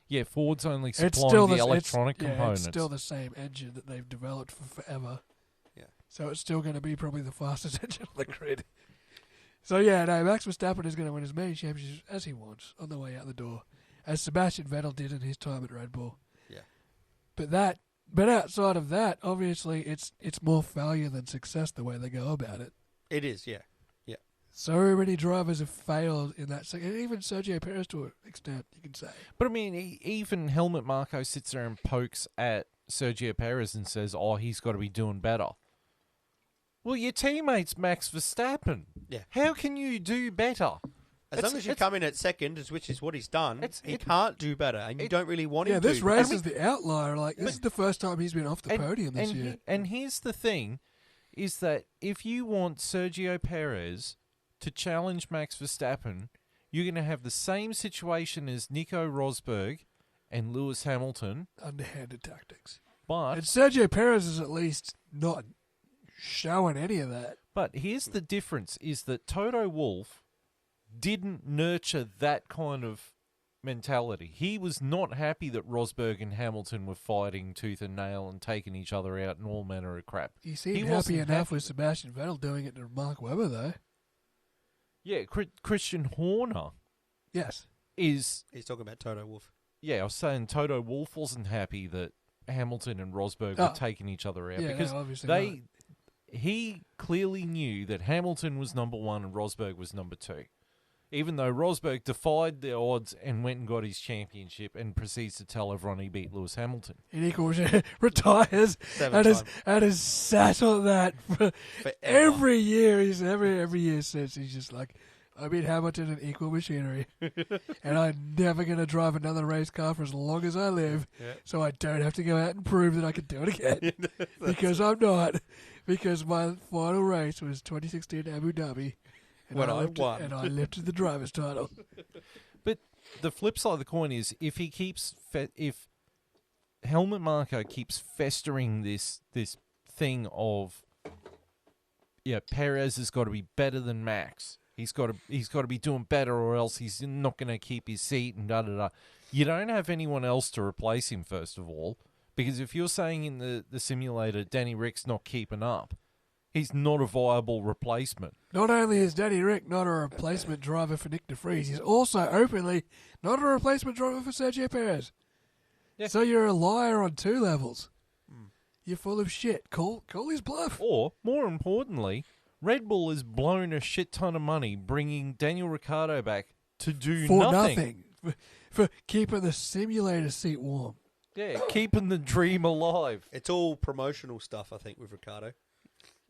Speaker 1: Yeah, Ford's only
Speaker 2: it's
Speaker 1: supplying
Speaker 2: still
Speaker 1: the
Speaker 2: the
Speaker 1: electronic
Speaker 2: it's
Speaker 1: components.
Speaker 2: still the same engine that they've developed for forever.
Speaker 3: Yeah.
Speaker 2: So it's still going to be probably the fastest engine on the grid. So yeah, no, Max Verstappen is going to win as many championships as he wants on the way out the door, as Sebastian Vettel did in his time at Red Bull.
Speaker 3: Yeah.
Speaker 2: But outside of that, obviously, it's more failure than success the way they go about it.
Speaker 3: It is, yeah. Yeah.
Speaker 2: So many drivers have failed in that second, and even Sergio Perez to an extent, you can say.
Speaker 1: But I mean, even Helmut Marko sits there and pokes at Sergio Perez and says, "Oh, he's got to be doing better." Well, your teammate's Max Verstappen.
Speaker 3: Yeah.
Speaker 1: How can you do better?
Speaker 3: As long as you come in at second, which is what he's done, he can't do better, and you don't really want him to.
Speaker 2: Yeah, this race is the outlier. Like, this is the first time he's been off the podium this year.
Speaker 1: And here's the thing, is that if you want Sergio Perez to challenge Max Verstappen, you're going to have the same situation as Nico Rosberg and Lewis Hamilton.
Speaker 2: Underhanded tactics.
Speaker 1: But
Speaker 2: And Sergio Perez is at least not showing any of that.
Speaker 1: But here's the difference, is that Toto Wolff didn't nurture that kind of mentality. He was not happy that Rosberg and Hamilton were fighting tooth and nail and taking each other out and all manner of crap.
Speaker 2: He seemed
Speaker 1: He
Speaker 2: happy
Speaker 1: wasn't
Speaker 2: enough
Speaker 1: happy
Speaker 2: with Sebastian Vettel doing it to Mark Webber, though.
Speaker 1: Yeah, Christian Horner
Speaker 2: Yes.
Speaker 1: is...
Speaker 3: He's talking about Toto Wolff.
Speaker 1: Yeah, I was saying Toto Wolff wasn't happy that Hamilton and Rosberg were taking each other out
Speaker 2: Yeah,
Speaker 1: because
Speaker 2: no, obviously
Speaker 1: he clearly knew that Hamilton was number one and Rosberg was number two. Even though Rosberg defied the odds and went and got his championship and proceeds to tell everyone he beat Lewis Hamilton.
Speaker 2: And he retires and is sat on that for every year. Every year since he's just like, I beat Hamilton in equal machinery, and I'm never going to drive another race car for as long as I live, so I don't have to go out and prove that I can do it again, because I'm not. Because my final race was 2016 Abu Dhabi. And I won. And I lifted the driver's title.
Speaker 1: But the flip side of the coin is if Helmut Marko keeps festering this thing of Perez has got to be better than Max. He's got to be doing better or else he's not going to keep his seat and da-da-da. You don't have anyone else to replace him, first of all, because if you're saying in the simulator Danny Rick's not keeping up, he's not a viable replacement.
Speaker 2: Not only is Danny Rick not a replacement driver for Nick DeVries, he's also openly not a replacement driver for Sergio Perez. Yeah. So you're a liar on two levels. You're full of shit. Call his bluff.
Speaker 1: Or, more importantly, Red Bull has blown a shit ton of money bringing Daniel Ricciardo back to do nothing.
Speaker 2: For keeping the simulator seat warm.
Speaker 1: Yeah, keeping the dream alive.
Speaker 3: It's all promotional stuff, I think, with Ricciardo.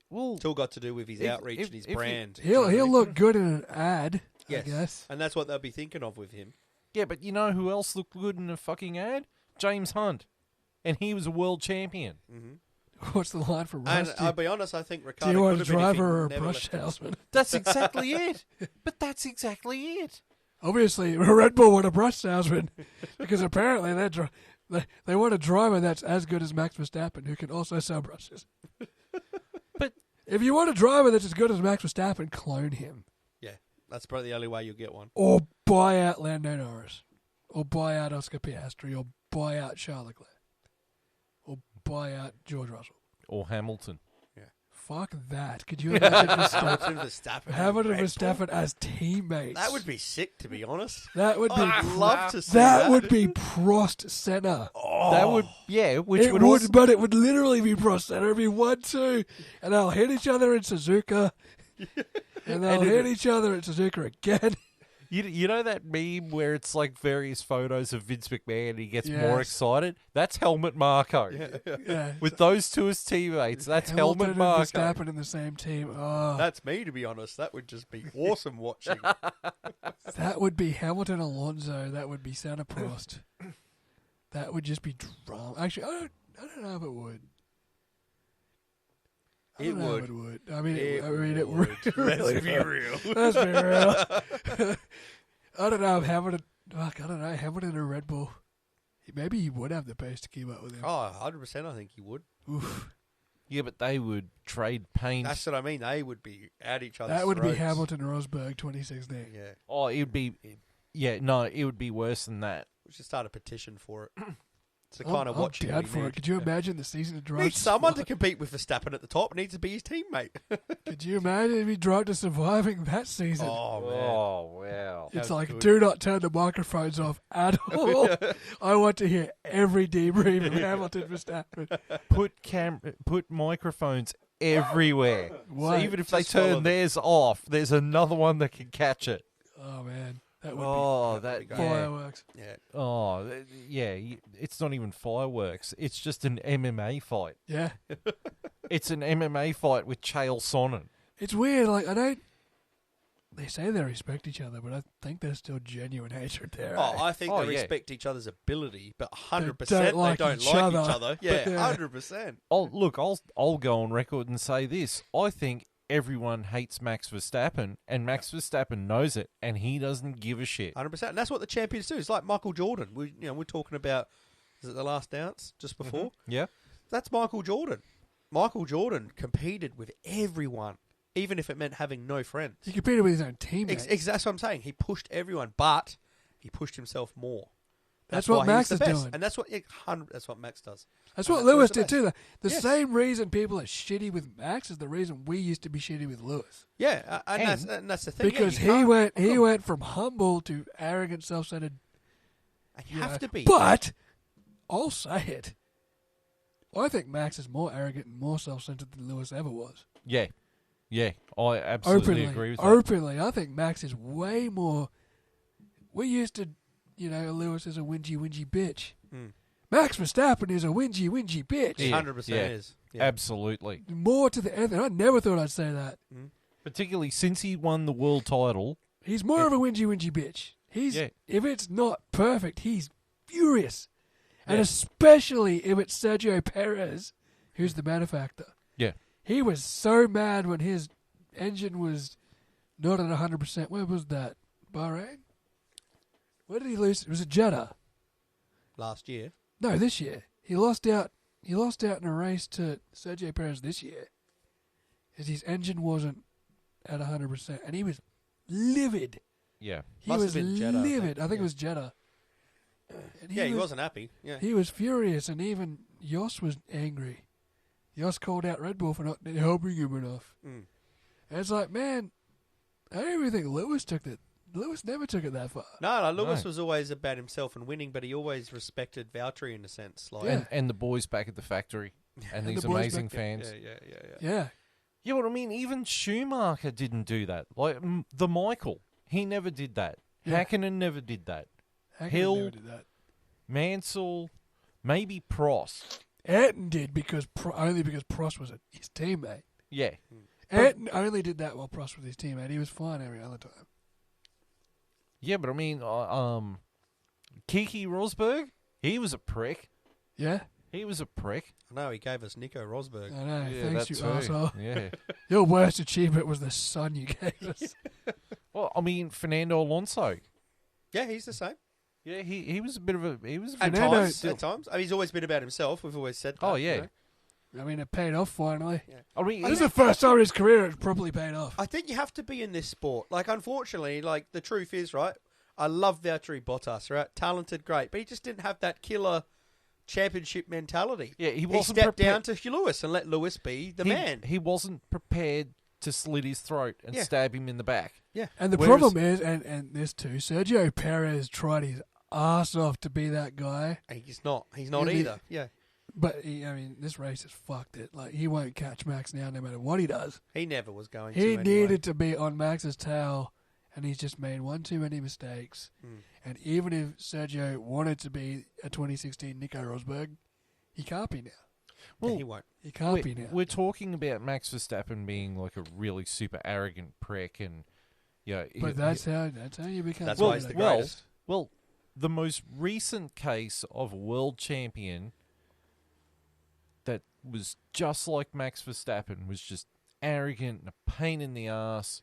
Speaker 1: Well,
Speaker 3: it's all got to do with his outreach and his brand.
Speaker 2: He'll look good in an ad,
Speaker 3: yes.
Speaker 2: I guess.
Speaker 3: And that's what they'll be thinking of with him.
Speaker 1: Yeah, but you know who else looked good in a fucking ad? James Hunt. And he was a world champion.
Speaker 3: Mm-hmm.
Speaker 2: What's the line for Rusty?
Speaker 3: And I'll be honest, I think Ricciardo
Speaker 2: do you want
Speaker 3: could
Speaker 2: a
Speaker 3: have
Speaker 2: driver
Speaker 3: been
Speaker 2: or a brush salesman?
Speaker 1: That's exactly it. But that's exactly it.
Speaker 2: Obviously, Red Bull want a brush salesman because apparently they want a driver that's as good as Max Verstappen who can also sell brushes.
Speaker 1: But
Speaker 2: if you want a driver that's as good as Max Verstappen, clone him.
Speaker 3: Yeah, that's probably the only way you'll get one.
Speaker 2: Or buy out Lando Norris. Or buy out Oscar Piastri. Or buy out Charles Leclerc. Or buy out George Russell.
Speaker 1: Or Hamilton.
Speaker 2: Yeah. Fuck that. Could you imagine
Speaker 3: Verstappen?
Speaker 2: Hamilton and Verstappen as teammates.
Speaker 3: That would be sick, to be honest.
Speaker 2: That would be.
Speaker 3: I'd love to see
Speaker 2: that. That would be Prost Senna.
Speaker 1: Oh. That would, yeah.
Speaker 2: But it would literally be Prost Senna. It'd be 1-2, and they'll hit each other in Suzuka, and they'll hit each other in Suzuka again.
Speaker 1: You know that meme where it's like various photos of Vince McMahon and he gets more excited? That's Helmut Marko.
Speaker 2: Yeah.
Speaker 1: With those two as teammates, that's
Speaker 2: Hamilton
Speaker 1: Helmut Marko.
Speaker 2: And Verstappen in the same team. Oh.
Speaker 3: That's me, to be honest. That would just be awesome watching.
Speaker 2: That would be Hamilton Alonso. That would be Santa Prost. That would just be drama. Actually, I don't know if it would.
Speaker 3: It would.
Speaker 2: It would. I mean, it
Speaker 3: would.
Speaker 2: would. Really
Speaker 3: Let's be real.
Speaker 2: Let's be real. I don't know if Hamilton. Fuck, I don't know. Hamilton or Red Bull. Maybe he would have the pace to keep up with him.
Speaker 3: Oh, 100% I think he would.
Speaker 2: Oof.
Speaker 1: Yeah, but they would trade paint.
Speaker 3: That's what I mean. They would be at each other's
Speaker 2: That would
Speaker 3: throats.
Speaker 2: be Hamilton Rosberg 2016.
Speaker 3: Yeah.
Speaker 1: Oh, it would be... Yeah, no, it would be worse than that.
Speaker 3: We should start a petition for it. It's the kind of watching
Speaker 2: I'm down for
Speaker 3: need.
Speaker 2: it. Could you imagine the season of Drive
Speaker 3: Need someone to compete with Verstappen at the top. Needs to be his teammate.
Speaker 2: Could you imagine if he Drive to Surviving that season?
Speaker 3: Oh, man.
Speaker 1: Oh, wow.
Speaker 2: It's
Speaker 3: That's
Speaker 2: like,
Speaker 3: good.
Speaker 2: do not turn the microphones off at all. I want to hear every debrief of Hamilton Verstappen.
Speaker 1: Put microphones everywhere.
Speaker 2: Why?
Speaker 1: So even if they turn theirs off, there's another one that can catch it.
Speaker 2: Oh, man. That would
Speaker 1: that
Speaker 3: be
Speaker 1: yeah.
Speaker 2: fireworks.
Speaker 3: Yeah.
Speaker 1: Oh, yeah. It's not even fireworks. It's just an MMA fight.
Speaker 2: Yeah.
Speaker 1: It's an MMA fight with Chael Sonnen.
Speaker 2: It's weird. Like, they say they respect each other, but I think there's still genuine hatred there.
Speaker 3: Oh, I think they
Speaker 1: yeah.
Speaker 3: respect each other's ability, but 100%
Speaker 2: They
Speaker 3: they
Speaker 2: don't
Speaker 3: don't
Speaker 2: like
Speaker 3: like
Speaker 2: each
Speaker 3: each
Speaker 2: other.
Speaker 3: other. Yeah,
Speaker 2: Yeah.
Speaker 3: 100%.
Speaker 1: I'll go on record and say this. I think everyone hates Max Verstappen, and Max Verstappen knows it, and he doesn't give a shit.
Speaker 3: 100%. And that's what the champions do. It's like Michael Jordan. We're talking about, is it The Last Dance just before?
Speaker 1: Mm-hmm. Yeah.
Speaker 3: That's Michael Jordan. Michael Jordan competed with everyone, even if it meant having no friends.
Speaker 2: He competed with his own teammates.
Speaker 3: That's what I'm saying. He pushed everyone, but He pushed himself more.
Speaker 2: That's what
Speaker 3: why
Speaker 2: Max
Speaker 3: he's
Speaker 2: is
Speaker 3: the best.
Speaker 2: doing.
Speaker 3: And that's what Max does.
Speaker 2: That's what
Speaker 3: And that's
Speaker 2: Lewis
Speaker 3: the
Speaker 2: did too. The
Speaker 3: Yes.
Speaker 2: same reason people are shitty with Max is the reason we used to be shitty with Lewis.
Speaker 3: Yeah, and that's the thing.
Speaker 2: Because
Speaker 3: yeah,
Speaker 2: he went from humble to arrogant, self-centered.
Speaker 3: You have to be.
Speaker 2: But I'll say it. I think Max is more arrogant and more self-centered than Lewis ever was.
Speaker 1: Yeah. I absolutely agree with that.
Speaker 2: Openly, I think Max is way more. We used to, Lewis is a whingy bitch. Max Verstappen is a whingy bitch.
Speaker 3: He 100% is. Yeah.
Speaker 1: Absolutely.
Speaker 2: More to the end. I never thought I'd say that.
Speaker 1: Particularly since he won the world title.
Speaker 2: He's more of a whingy bitch. If it's not perfect, he's furious. And especially if it's Sergio Perez, who's the benefactor.
Speaker 1: Yeah.
Speaker 2: He was so mad when his engine was not at 100%. Where was that? Bahrain? Where did he lose? Was it Jeddah?
Speaker 3: Last year.
Speaker 2: No, this year. He lost out in a race to Sergio Perez this year. Because his engine wasn't at 100%. And he was livid.
Speaker 1: Yeah.
Speaker 2: He
Speaker 3: Must
Speaker 2: was
Speaker 3: have been Jeddah,
Speaker 2: livid. I think it was Jeddah. And
Speaker 3: He wasn't happy. Yeah.
Speaker 2: He was furious, and even Jos was angry. Jos called out Red Bull for not helping him enough. And it's like, man, I don't even think Lewis took that. Lewis never took it that far.
Speaker 3: No, Lewis was always about himself and winning, but he always respected Valtteri in a sense. Like,
Speaker 1: And the boys back at the factory. And these
Speaker 2: the boys
Speaker 1: amazing
Speaker 2: back there.
Speaker 1: fans.
Speaker 2: Yeah.
Speaker 1: Yeah, but I mean, even Schumacher didn't do that. Like, the Michael, he never did that.
Speaker 2: Yeah.
Speaker 1: Hakkinen never did that.
Speaker 2: Hakkinen
Speaker 1: Hill,
Speaker 2: never did that.
Speaker 1: Mansell, maybe Prost.
Speaker 2: Ayrton did only because Prost was his teammate.
Speaker 1: Yeah.
Speaker 2: Ayrton only did that while Prost was his teammate. He was fine every other time.
Speaker 1: Yeah, but I mean, Keke Rosberg, he was a prick.
Speaker 2: Yeah?
Speaker 1: He was a prick.
Speaker 3: I know, he gave us Nico Rosberg.
Speaker 2: I know.
Speaker 1: Yeah,
Speaker 2: Thanks,
Speaker 1: that
Speaker 2: you
Speaker 1: too.
Speaker 2: asshole.
Speaker 1: Yeah.
Speaker 2: Your worst achievement was the son you gave us.
Speaker 1: Well, I mean, Fernando Alonso.
Speaker 3: Yeah, he's the same.
Speaker 1: Yeah, he was a bit of a... He was
Speaker 3: At
Speaker 2: Fernando
Speaker 3: times. At times. I mean, he's always been about himself. We've always said that.
Speaker 1: Oh, yeah.
Speaker 3: you know?
Speaker 2: I mean, it paid off finally.
Speaker 1: I mean,
Speaker 2: This is the first time in his career it properly paid off.
Speaker 3: I think you have to be in this sport. Like, unfortunately, like, the truth is, right, I love Valtteri Bottas, right? Talented, great. But he just didn't have that killer championship mentality.
Speaker 1: Yeah, he
Speaker 3: He
Speaker 1: wasn't
Speaker 3: stepped
Speaker 1: prepared.
Speaker 3: down to Lewis and let Lewis be the man.
Speaker 1: He wasn't prepared to slit his throat and
Speaker 3: Yeah.
Speaker 1: stab him in the back.
Speaker 3: Yeah.
Speaker 2: And the
Speaker 1: Whereas-
Speaker 2: problem is, and this too, Sergio Perez tried his ass off to be that guy.
Speaker 3: And he's not. He's not
Speaker 2: Yeah,
Speaker 3: either. Yeah.
Speaker 2: But, this race has fucked it. Like, he won't catch Max now no matter what he does.
Speaker 3: He never was going to
Speaker 2: He
Speaker 3: anyway.
Speaker 2: needed to be on Max's tail, and he's just made one too many mistakes. And even if Sergio wanted to be a 2016 Nico Rosberg, he can't be now.
Speaker 3: Yeah,
Speaker 1: Well,
Speaker 3: he won't.
Speaker 2: He can't be now.
Speaker 1: we're talking about Max Verstappen being like a really super arrogant prick, and
Speaker 2: But that's how you become.
Speaker 3: That's
Speaker 1: well,
Speaker 3: why he's the
Speaker 1: well,
Speaker 3: greatest.
Speaker 1: well, the most recent case of a world champion that was just like Max Verstappen was just arrogant and a pain in the ass.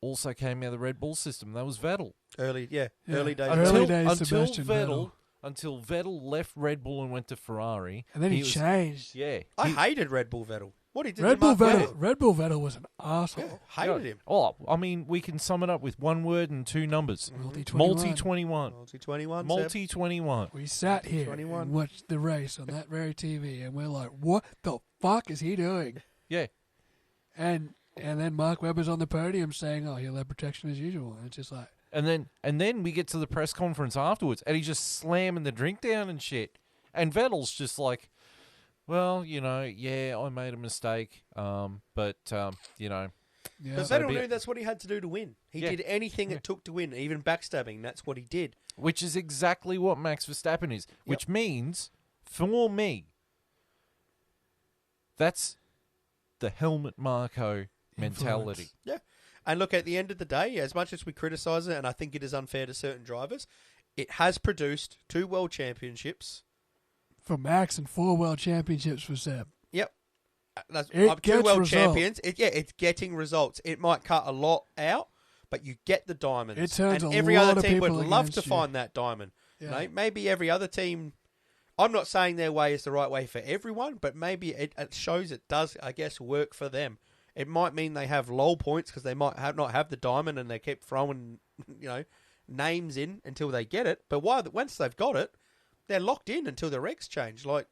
Speaker 1: Also came out of the Red Bull system. That was Vettel.
Speaker 3: Early days.
Speaker 2: Early
Speaker 3: Vettel.
Speaker 2: days Sebastian Vettel.
Speaker 1: Until Vettel left Red Bull and went to Ferrari,
Speaker 2: And then he
Speaker 1: was-
Speaker 2: changed.
Speaker 1: Yeah,
Speaker 3: I hated Red Bull Vettel. What he did
Speaker 2: Red
Speaker 3: to
Speaker 2: Bull
Speaker 3: Mark
Speaker 2: Vettel.
Speaker 3: Webber.
Speaker 2: Red Bull Vettel was an asshole.
Speaker 3: Hated him.
Speaker 1: Oh, I mean, we can sum it up with one word and two numbers.
Speaker 2: Multi
Speaker 1: 21.
Speaker 3: Multi 21.
Speaker 1: Multi 21.
Speaker 2: We sat here
Speaker 3: 21.
Speaker 2: and watched the race on that very TV, and we're like, "What the fuck is he doing?"
Speaker 1: Yeah.
Speaker 2: And then Mark Webber's on the podium saying, "Oh, he'll have protection as usual." And it's just like,
Speaker 1: And then we get to the press conference afterwards, and he's just slamming the drink down and shit. And Vettel's just like, well, yeah, I made a mistake, but
Speaker 2: yeah.
Speaker 3: But
Speaker 1: So
Speaker 3: Vettel
Speaker 1: be
Speaker 3: knew
Speaker 1: it.
Speaker 3: that's what he had to do to win. He
Speaker 1: Yeah.
Speaker 3: did anything it took to win, even backstabbing. That's what he did.
Speaker 1: which is exactly what Max Verstappen is. Which means, for me, that's the Helmut Marko mentality.
Speaker 3: Yeah. And look, at the end of the day, as much as we criticise it, and I think it is unfair to certain drivers, it has produced 2 world championships.
Speaker 2: For Max and 4 world championships for Seb.
Speaker 3: Yep. That's,
Speaker 2: It
Speaker 3: 2
Speaker 2: gets
Speaker 3: world
Speaker 2: results.
Speaker 3: champions. It's getting results. It might cut a lot out, but you get the diamonds.
Speaker 2: It turns
Speaker 3: and
Speaker 2: a
Speaker 3: every
Speaker 2: lot
Speaker 3: other
Speaker 2: of
Speaker 3: team would
Speaker 2: people
Speaker 3: love to
Speaker 2: against you.
Speaker 3: find that diamond.
Speaker 2: Yeah.
Speaker 3: You know, maybe every other team. I'm not saying their way is the right way for everyone, but maybe it shows it does, I guess, work for them. It might mean they have low points because they might not have the diamond and they keep throwing, names in until they get it. But once they've got it, they're locked in until the regs change. Like,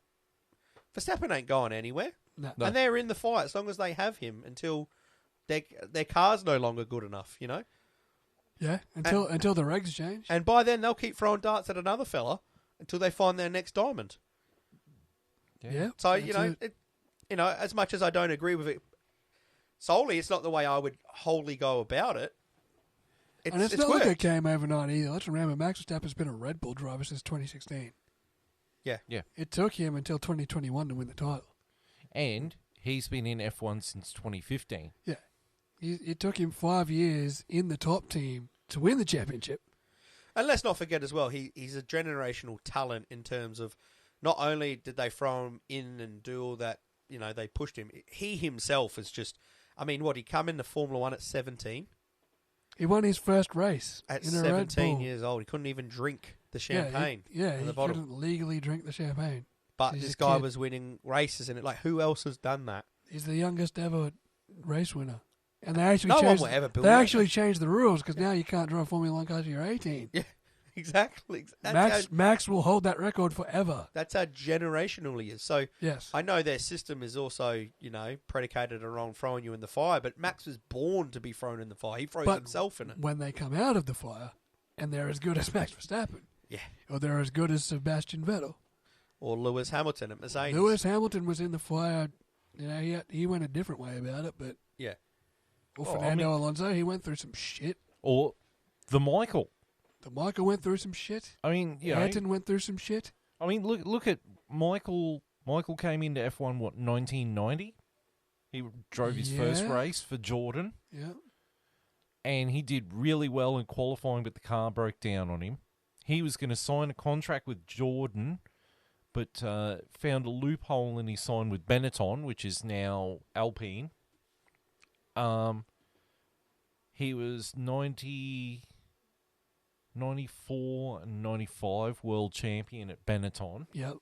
Speaker 3: Verstappen ain't going anywhere.
Speaker 2: No.
Speaker 3: And they're in the fight as long as they have him until their car's no longer good enough, you know?
Speaker 2: Yeah, until the regs change.
Speaker 3: And by then, they'll keep throwing darts at another fella until they find their next diamond.
Speaker 2: Yeah.
Speaker 3: So, as much as I don't agree with it solely, it's not the way I would wholly go about it.
Speaker 2: And it's not
Speaker 3: worked.
Speaker 2: like it came overnight either. Let's remember, Max Verstappen's been a Red Bull driver since 2016.
Speaker 3: Yeah.
Speaker 2: It took him until 2021 to win the title.
Speaker 1: And he's been in F1 since 2015.
Speaker 2: Yeah. It took him 5 years in the top team to win the championship.
Speaker 3: And let's not forget as well, he's a generational talent in terms of not only did they throw him in and do all that, they pushed him. He himself is just, he come into Formula 1 at 17?
Speaker 2: He won his first race
Speaker 3: At
Speaker 2: in a Red
Speaker 3: 17
Speaker 2: Bull.
Speaker 3: years old. He couldn't even drink the champagne.
Speaker 2: Yeah,
Speaker 3: from
Speaker 2: he
Speaker 3: the bottle.
Speaker 2: couldn't legally drink the champagne.
Speaker 3: But
Speaker 2: He's
Speaker 3: this
Speaker 2: a
Speaker 3: guy
Speaker 2: kid.
Speaker 3: was winning races in it. Like, who else has done that?
Speaker 2: He's the youngest ever race winner. And they actually
Speaker 3: No one
Speaker 2: changed.
Speaker 3: will ever build
Speaker 2: They
Speaker 3: that.
Speaker 2: actually changed the rules because now you can't drive Formula 1 cars till you're 18.
Speaker 3: Yeah, exactly. That's
Speaker 2: Max will hold that record forever.
Speaker 3: That's how generational he is. So
Speaker 2: Yes.
Speaker 3: I know their system is also, predicated around throwing you in the fire, but Max was born to be thrown in the fire. He throws
Speaker 2: But
Speaker 3: himself in it.
Speaker 2: when they come out of the fire and they're as good as Max Verstappen,
Speaker 3: Yeah.
Speaker 2: or they're as good as Sebastian Vettel.
Speaker 3: Or Lewis Hamilton at Mercedes.
Speaker 2: Lewis Hamilton was in the fire. He went a different way about it, but
Speaker 3: Yeah.
Speaker 2: or Fernando Alonso, he went through some shit.
Speaker 1: Or the Michael.
Speaker 2: The Michael went through some shit. Ayrton went through some shit.
Speaker 1: Look at Michael. Michael came into F1, 1990? He drove his first race for Jordan.
Speaker 2: Yeah.
Speaker 1: And he did really well in qualifying, but the car broke down on him. He was going to sign a contract with Jordan, but found a loophole and he signed with Benetton, which is now Alpine. He was 90, 94 and 95 world champion at Benetton.
Speaker 2: Yep.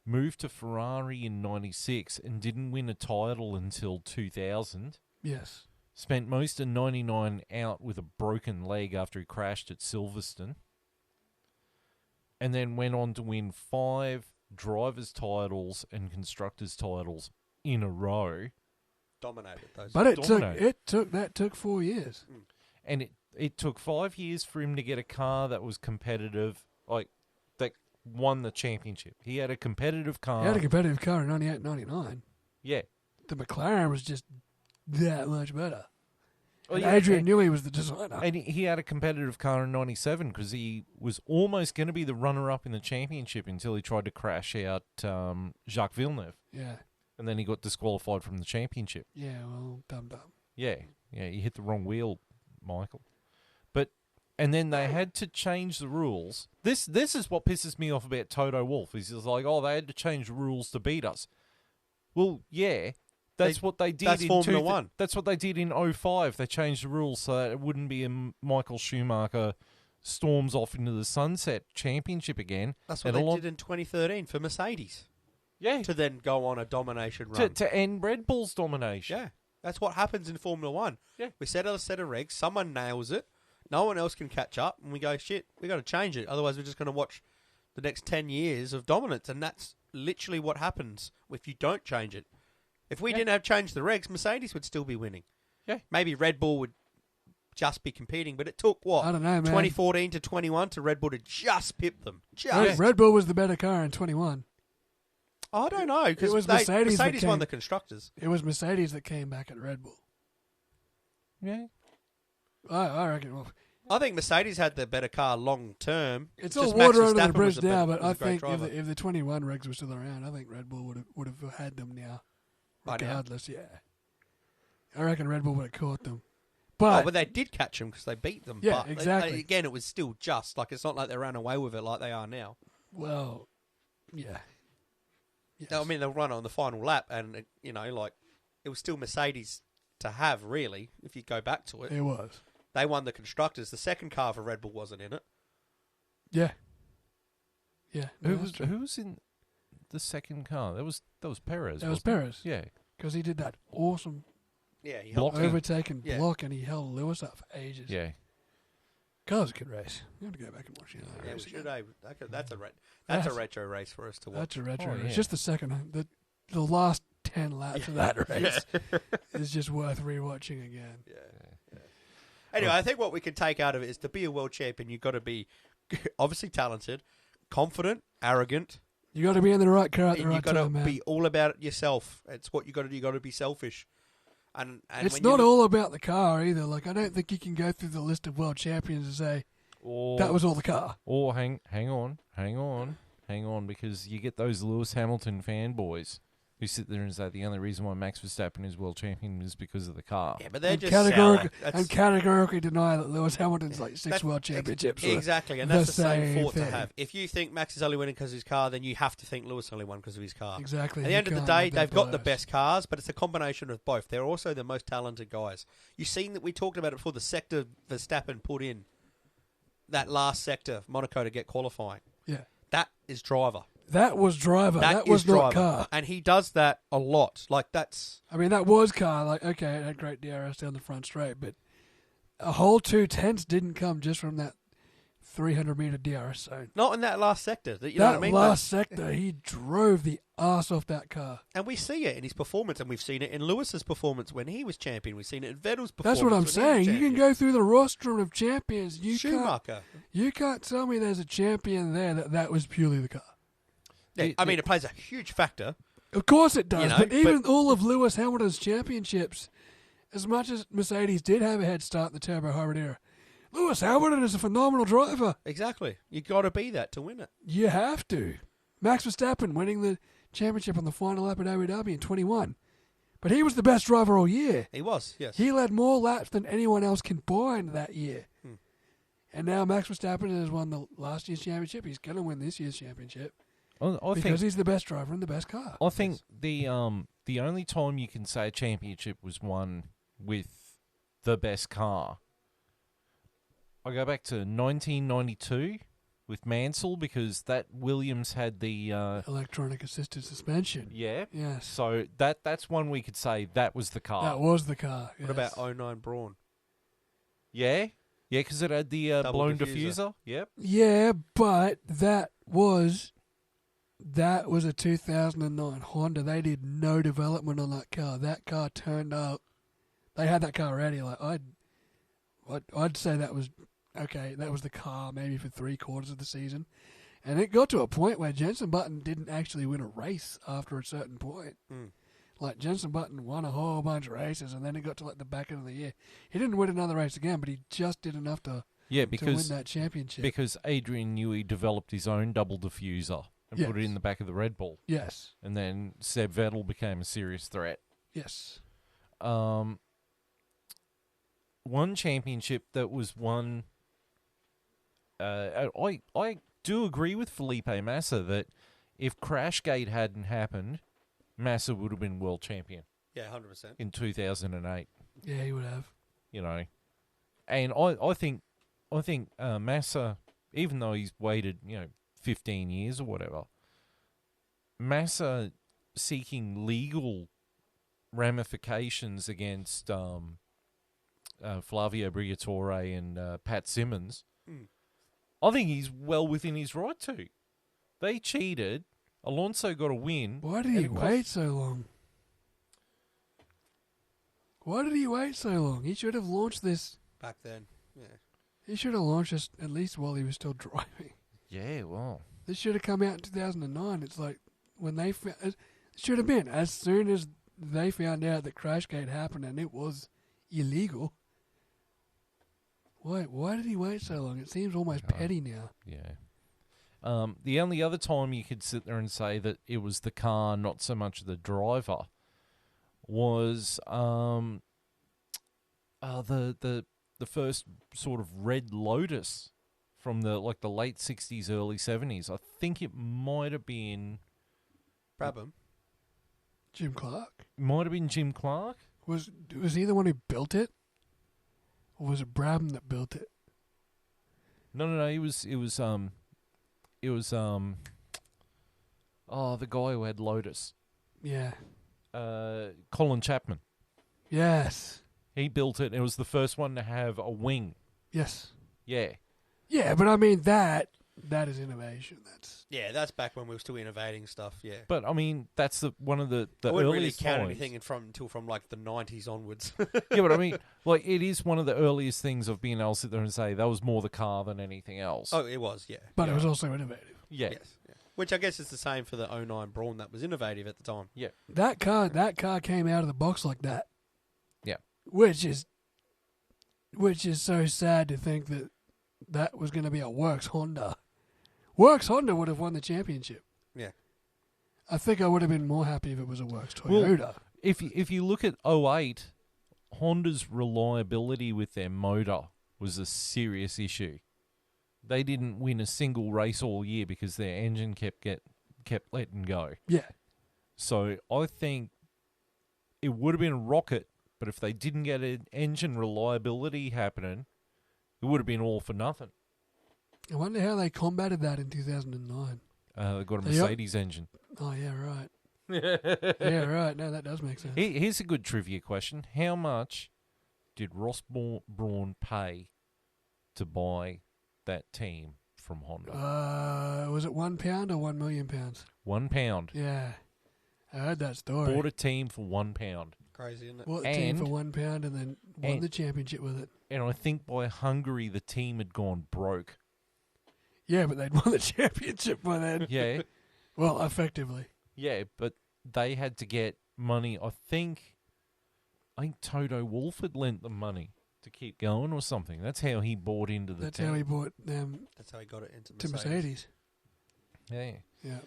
Speaker 1: Moved to Ferrari in 96 and didn't win a title until 2000.
Speaker 2: Yes.
Speaker 1: Spent most of 99 out with a broken leg after he crashed at Silverstone. And then went on to win 5 drivers' titles and constructors' titles in a row.
Speaker 3: Dominated those.
Speaker 2: But
Speaker 1: Dominated.
Speaker 2: that took 4 years.
Speaker 1: And it took 5 years for him to get a car that was competitive, that won the championship. He had a competitive car.
Speaker 2: He had a competitive car in 98, 99.
Speaker 1: Yeah.
Speaker 2: The McLaren was just that much better.
Speaker 1: Oh,
Speaker 2: And
Speaker 1: yeah,
Speaker 2: Adrian Newey was the designer.
Speaker 1: And he had a competitive car in 97 because he was almost going to be the runner-up in the championship until he tried to crash out Jacques Villeneuve.
Speaker 2: Yeah.
Speaker 1: And then he got disqualified from the championship.
Speaker 2: Yeah, well, dumb.
Speaker 1: Yeah, you hit the wrong wheel, Michael. And then they had to change the rules. This is what pisses me off about Toto Wolff. He's just like, they had to change the rules to beat us. Well, yeah, that's what they did.
Speaker 3: That's Formula 1.
Speaker 1: That's what they did in 05. They changed the rules so that it wouldn't be a Michael Schumacher storms off into the sunset championship again.
Speaker 3: That's what they did in 2013 for Mercedes.
Speaker 1: Yeah.
Speaker 3: To then go on a domination run.
Speaker 1: To end Red Bull's domination.
Speaker 3: Yeah. That's what happens in Formula 1.
Speaker 1: Yeah.
Speaker 3: We set a set of regs, someone nails it, no one else can catch up, and we go, shit, we got to change it. Otherwise, we're just going to watch the next 10 years of dominance, and that's literally what happens if you don't change it. If we didn't have changed the regs, Mercedes would still be winning.
Speaker 1: Yeah.
Speaker 3: Maybe Red Bull would just be competing, but it took, what?
Speaker 2: I don't know, man.
Speaker 3: 2014 to 21 to Red Bull to just pip them.
Speaker 2: Red Bull was the better car in 21.
Speaker 3: I don't know, because
Speaker 2: It was Mercedes that
Speaker 3: Mercedes won
Speaker 2: came-
Speaker 3: the constructors.
Speaker 2: It was Mercedes that came back at Red Bull.
Speaker 1: Yeah.
Speaker 2: I reckon. Well,
Speaker 3: I think Mercedes had the better car long term.
Speaker 2: it's
Speaker 3: Just
Speaker 2: all
Speaker 3: Max
Speaker 2: water under the
Speaker 3: Verstappen
Speaker 2: bridge
Speaker 3: was a
Speaker 2: now,
Speaker 3: better-
Speaker 2: but I
Speaker 3: was a great
Speaker 2: think
Speaker 3: driver.
Speaker 2: if the 21 regs were still around, I think Red Bull would have had them now.
Speaker 3: By now.
Speaker 2: Regardless, yeah. I reckon Red Bull would have caught them.
Speaker 3: But
Speaker 2: But
Speaker 3: they did catch them because they beat them.
Speaker 2: Yeah,
Speaker 3: but
Speaker 2: exactly.
Speaker 3: again, it was still just. Like, it's not like they ran away with it like they are now.
Speaker 2: well, yeah. Yes.
Speaker 3: I mean, they'll run on the final lap, and, it was still Mercedes to have, really, if you go back to it.
Speaker 2: It was.
Speaker 3: They won the constructors. The second car for Red Bull wasn't in it.
Speaker 2: Yeah. Yeah. no,
Speaker 1: Who
Speaker 2: that's
Speaker 1: was
Speaker 2: true.
Speaker 1: in the second car? That was Perez.
Speaker 2: That was
Speaker 1: wasn't it?
Speaker 2: Perez.
Speaker 1: Yeah.
Speaker 2: Because he did that awesome
Speaker 3: Yeah, he
Speaker 1: Block.
Speaker 3: helped.
Speaker 2: overtaken
Speaker 3: Yeah.
Speaker 2: block, and he held Lewis up for ages.
Speaker 1: Yeah.
Speaker 2: car's a good race. You have to go back and watch it.
Speaker 3: Yeah, we should. That's a retro race for us to watch.
Speaker 2: That's a retro race.
Speaker 1: yeah.
Speaker 2: Just the second, the last 10 laps of that race is just worth rewatching again.
Speaker 3: Yeah. Anyway, I think what we can take out of it is to be a world champion, you've got to be obviously talented, confident, arrogant.
Speaker 2: You got to be in the right car at the
Speaker 3: And
Speaker 2: right
Speaker 3: you've got to
Speaker 2: time, man.
Speaker 3: be all about it yourself. It's what you got to do. You got to be selfish. And
Speaker 2: It's
Speaker 3: when
Speaker 2: not all about the car either. Like, I don't think you can go through the list of world champions and say that was all the car.
Speaker 1: Or hang on, because you get those Lewis Hamilton fanboys who sit there and say the only reason why Max Verstappen is world champion is because of the car.
Speaker 3: Yeah, but they're
Speaker 2: And
Speaker 3: just
Speaker 2: categorically deny that Lewis Hamilton's like 6 world championships.
Speaker 3: Exactly, and that's the same thought to
Speaker 2: thing.
Speaker 3: have. If you think Max is only winning because of his car, then you have to think Lewis only won because of his car.
Speaker 2: Exactly.
Speaker 3: At the
Speaker 2: You
Speaker 3: end of the
Speaker 2: can't
Speaker 3: day,
Speaker 2: have that
Speaker 3: they've got the
Speaker 2: bias.
Speaker 3: best cars, but it's a combination of both. They're also the most talented guys. You've seen that we talked about it before, the sector Verstappen put in, that last sector, Monaco, to get qualifying.
Speaker 2: Yeah.
Speaker 3: That is driver.
Speaker 2: That was driver. That was
Speaker 3: is
Speaker 2: not
Speaker 3: driver.
Speaker 2: car.
Speaker 3: And he does that a lot. Like, that's...
Speaker 2: I mean, that was car. Like, okay, it had great DRS down the front straight, but a whole 2/10 didn't come just from that 300-meter DRS zone.
Speaker 3: Not in that last sector. You know what I mean?
Speaker 2: Last sector, he drove the arse off that car.
Speaker 3: And we see it in his performance, and we've seen it in Lewis's performance when he was champion. We've seen it in Vettel's performance.
Speaker 2: That's what I'm
Speaker 3: when he was
Speaker 2: saying. You can
Speaker 3: champion.
Speaker 2: go through the roster of champions.
Speaker 3: Schumacher.
Speaker 2: You can't tell me there's a champion there that was purely the car.
Speaker 3: Yeah, I mean, it plays a huge factor.
Speaker 2: Of course it does.
Speaker 3: You know,
Speaker 2: but even
Speaker 3: but-
Speaker 2: all of Lewis Hamilton's championships, as much as Mercedes did have a head start in the turbo hybrid era, Lewis Hamilton is a phenomenal driver.
Speaker 3: Exactly. You got to be that to win it.
Speaker 2: You have to. Max Verstappen winning the championship on the final lap at Abu Dhabi in 21. But he was the best driver all year.
Speaker 3: He was, yes.
Speaker 2: He led more laps than anyone else combined that year. And now Max Verstappen has won the last year's championship. He's going to win this year's championship because he's the best driver in the best car.
Speaker 1: I think the only time you can say a championship was won with the best car, I go back to 1992 with Mansell, because that Williams had the
Speaker 2: Electronic assisted suspension.
Speaker 1: yeah.
Speaker 2: Yes.
Speaker 1: So that's one we could say that was the car.
Speaker 2: That was the car.
Speaker 3: What about 09 Braun?
Speaker 1: Yeah, because it had the
Speaker 3: Double
Speaker 1: blown
Speaker 3: diffuser.
Speaker 1: diffuser. Yep.
Speaker 2: Yeah, but that was a 2009 Honda. They did no development on that car. That car turned up. They had that car ready. Like I'd say that was okay. That was the car maybe for 3/4 of the season, and it got to a point where Jenson Button didn't actually win a race after a certain point. Like Jenson Button won a whole bunch of races, and then it got to like the back end of the year. He didn't win another race again, but he just did enough to win that championship.
Speaker 1: Because Adrian Newey developed his own double diffuser and put it in the back of the Red Bull.
Speaker 2: Yes.
Speaker 1: And then Seb Vettel became a serious threat.
Speaker 2: Yes.
Speaker 1: One championship that was won. I do agree with Felipe Massa that if Crashgate hadn't happened, Massa would have been world champion.
Speaker 3: Yeah, 100%.
Speaker 1: In 2008.
Speaker 2: Yeah, he would have.
Speaker 1: You know, and I think Massa, even though he's waited 15 years or whatever, Massa seeking legal ramifications against Flavio Briatore and Pat Simmons, I think he's well within his right to. They cheated. Alonso got a win.
Speaker 2: Why did he wait so long? Why did he wait so long? He should have launched this.
Speaker 3: Back then, yeah.
Speaker 2: He should have launched this at least while he was still driving.
Speaker 1: Yeah, well.
Speaker 2: This should have come out in 2009. It's like when they it should have been as soon as they found out that Crashgate happened and it was illegal. Why did he wait so long? It seems almost petty now.
Speaker 1: Yeah. The only other time you could sit there and say that it was the car, not so much the driver, was the first sort of Red Lotus from the late 60s, early 70s. I think it might have been
Speaker 3: Brabham.
Speaker 2: Jim Clark?
Speaker 1: Might have been Jim Clark.
Speaker 2: Was he the one who built it? Or was it Brabham that built it?
Speaker 1: No. It was the guy who had Lotus.
Speaker 2: Yeah.
Speaker 1: Colin Chapman.
Speaker 2: Yes.
Speaker 1: He built it. It was the first one to have a wing.
Speaker 2: Yes.
Speaker 1: Yeah.
Speaker 2: Yeah, but I mean that is innovation.
Speaker 3: That's back when we were still innovating stuff. Yeah,
Speaker 1: But I mean, that's one of the
Speaker 3: I wouldn't really
Speaker 1: earliest
Speaker 3: count
Speaker 1: times.
Speaker 3: anything until from like the 90s onwards.
Speaker 1: Yeah, but I mean, like, it is one of the earliest things of being able to sit there and say that was more the car than anything else.
Speaker 3: Oh, it was, yeah.
Speaker 2: But it was also innovative.
Speaker 1: Yeah.
Speaker 3: Yes. Yeah. Which I guess is the same for the '09 Brawn that was innovative at the time.
Speaker 1: Yeah.
Speaker 2: That car came out of the box like that.
Speaker 1: Yeah.
Speaker 2: Which is so sad to think that was going to be a Works Honda. Works Honda would have won the championship.
Speaker 3: Yeah.
Speaker 2: I think I would have been more happy if it was a Works
Speaker 1: Well,
Speaker 2: Toyota.
Speaker 1: If you look at '08, Honda's reliability with their motor was a serious issue. They didn't win a single race all year because their engine kept letting go.
Speaker 2: Yeah.
Speaker 1: So I think it would have been a rocket, but if they didn't get an engine reliability happening, it would have been all for nothing.
Speaker 2: I wonder how they combated that in 2009.
Speaker 1: They got a Mercedes engine.
Speaker 2: Oh, yeah, right. Yeah, right. No, that does make sense.
Speaker 1: Here's a good trivia question. How much did Ross Brawn pay to buy that team from Honda?
Speaker 2: Was it £1 or £1 million?
Speaker 1: £1.
Speaker 2: Yeah. I heard that story.
Speaker 1: Bought a team for £1.
Speaker 3: Crazy, isn't it?
Speaker 2: Bought the team for £1 and then won the championship with it.
Speaker 1: And I think by Hungary, the team had gone broke.
Speaker 2: Yeah, but they'd won the championship by then.
Speaker 1: Yeah.
Speaker 2: Well, effectively.
Speaker 1: Yeah, but they had to get money. I think Toto Wolff had lent them money to keep going or something. That's how he bought into the
Speaker 2: That's
Speaker 1: team.
Speaker 2: how he bought them
Speaker 3: That's how he got it into
Speaker 2: to
Speaker 3: Mercedes.
Speaker 1: Yeah.
Speaker 2: Yeah.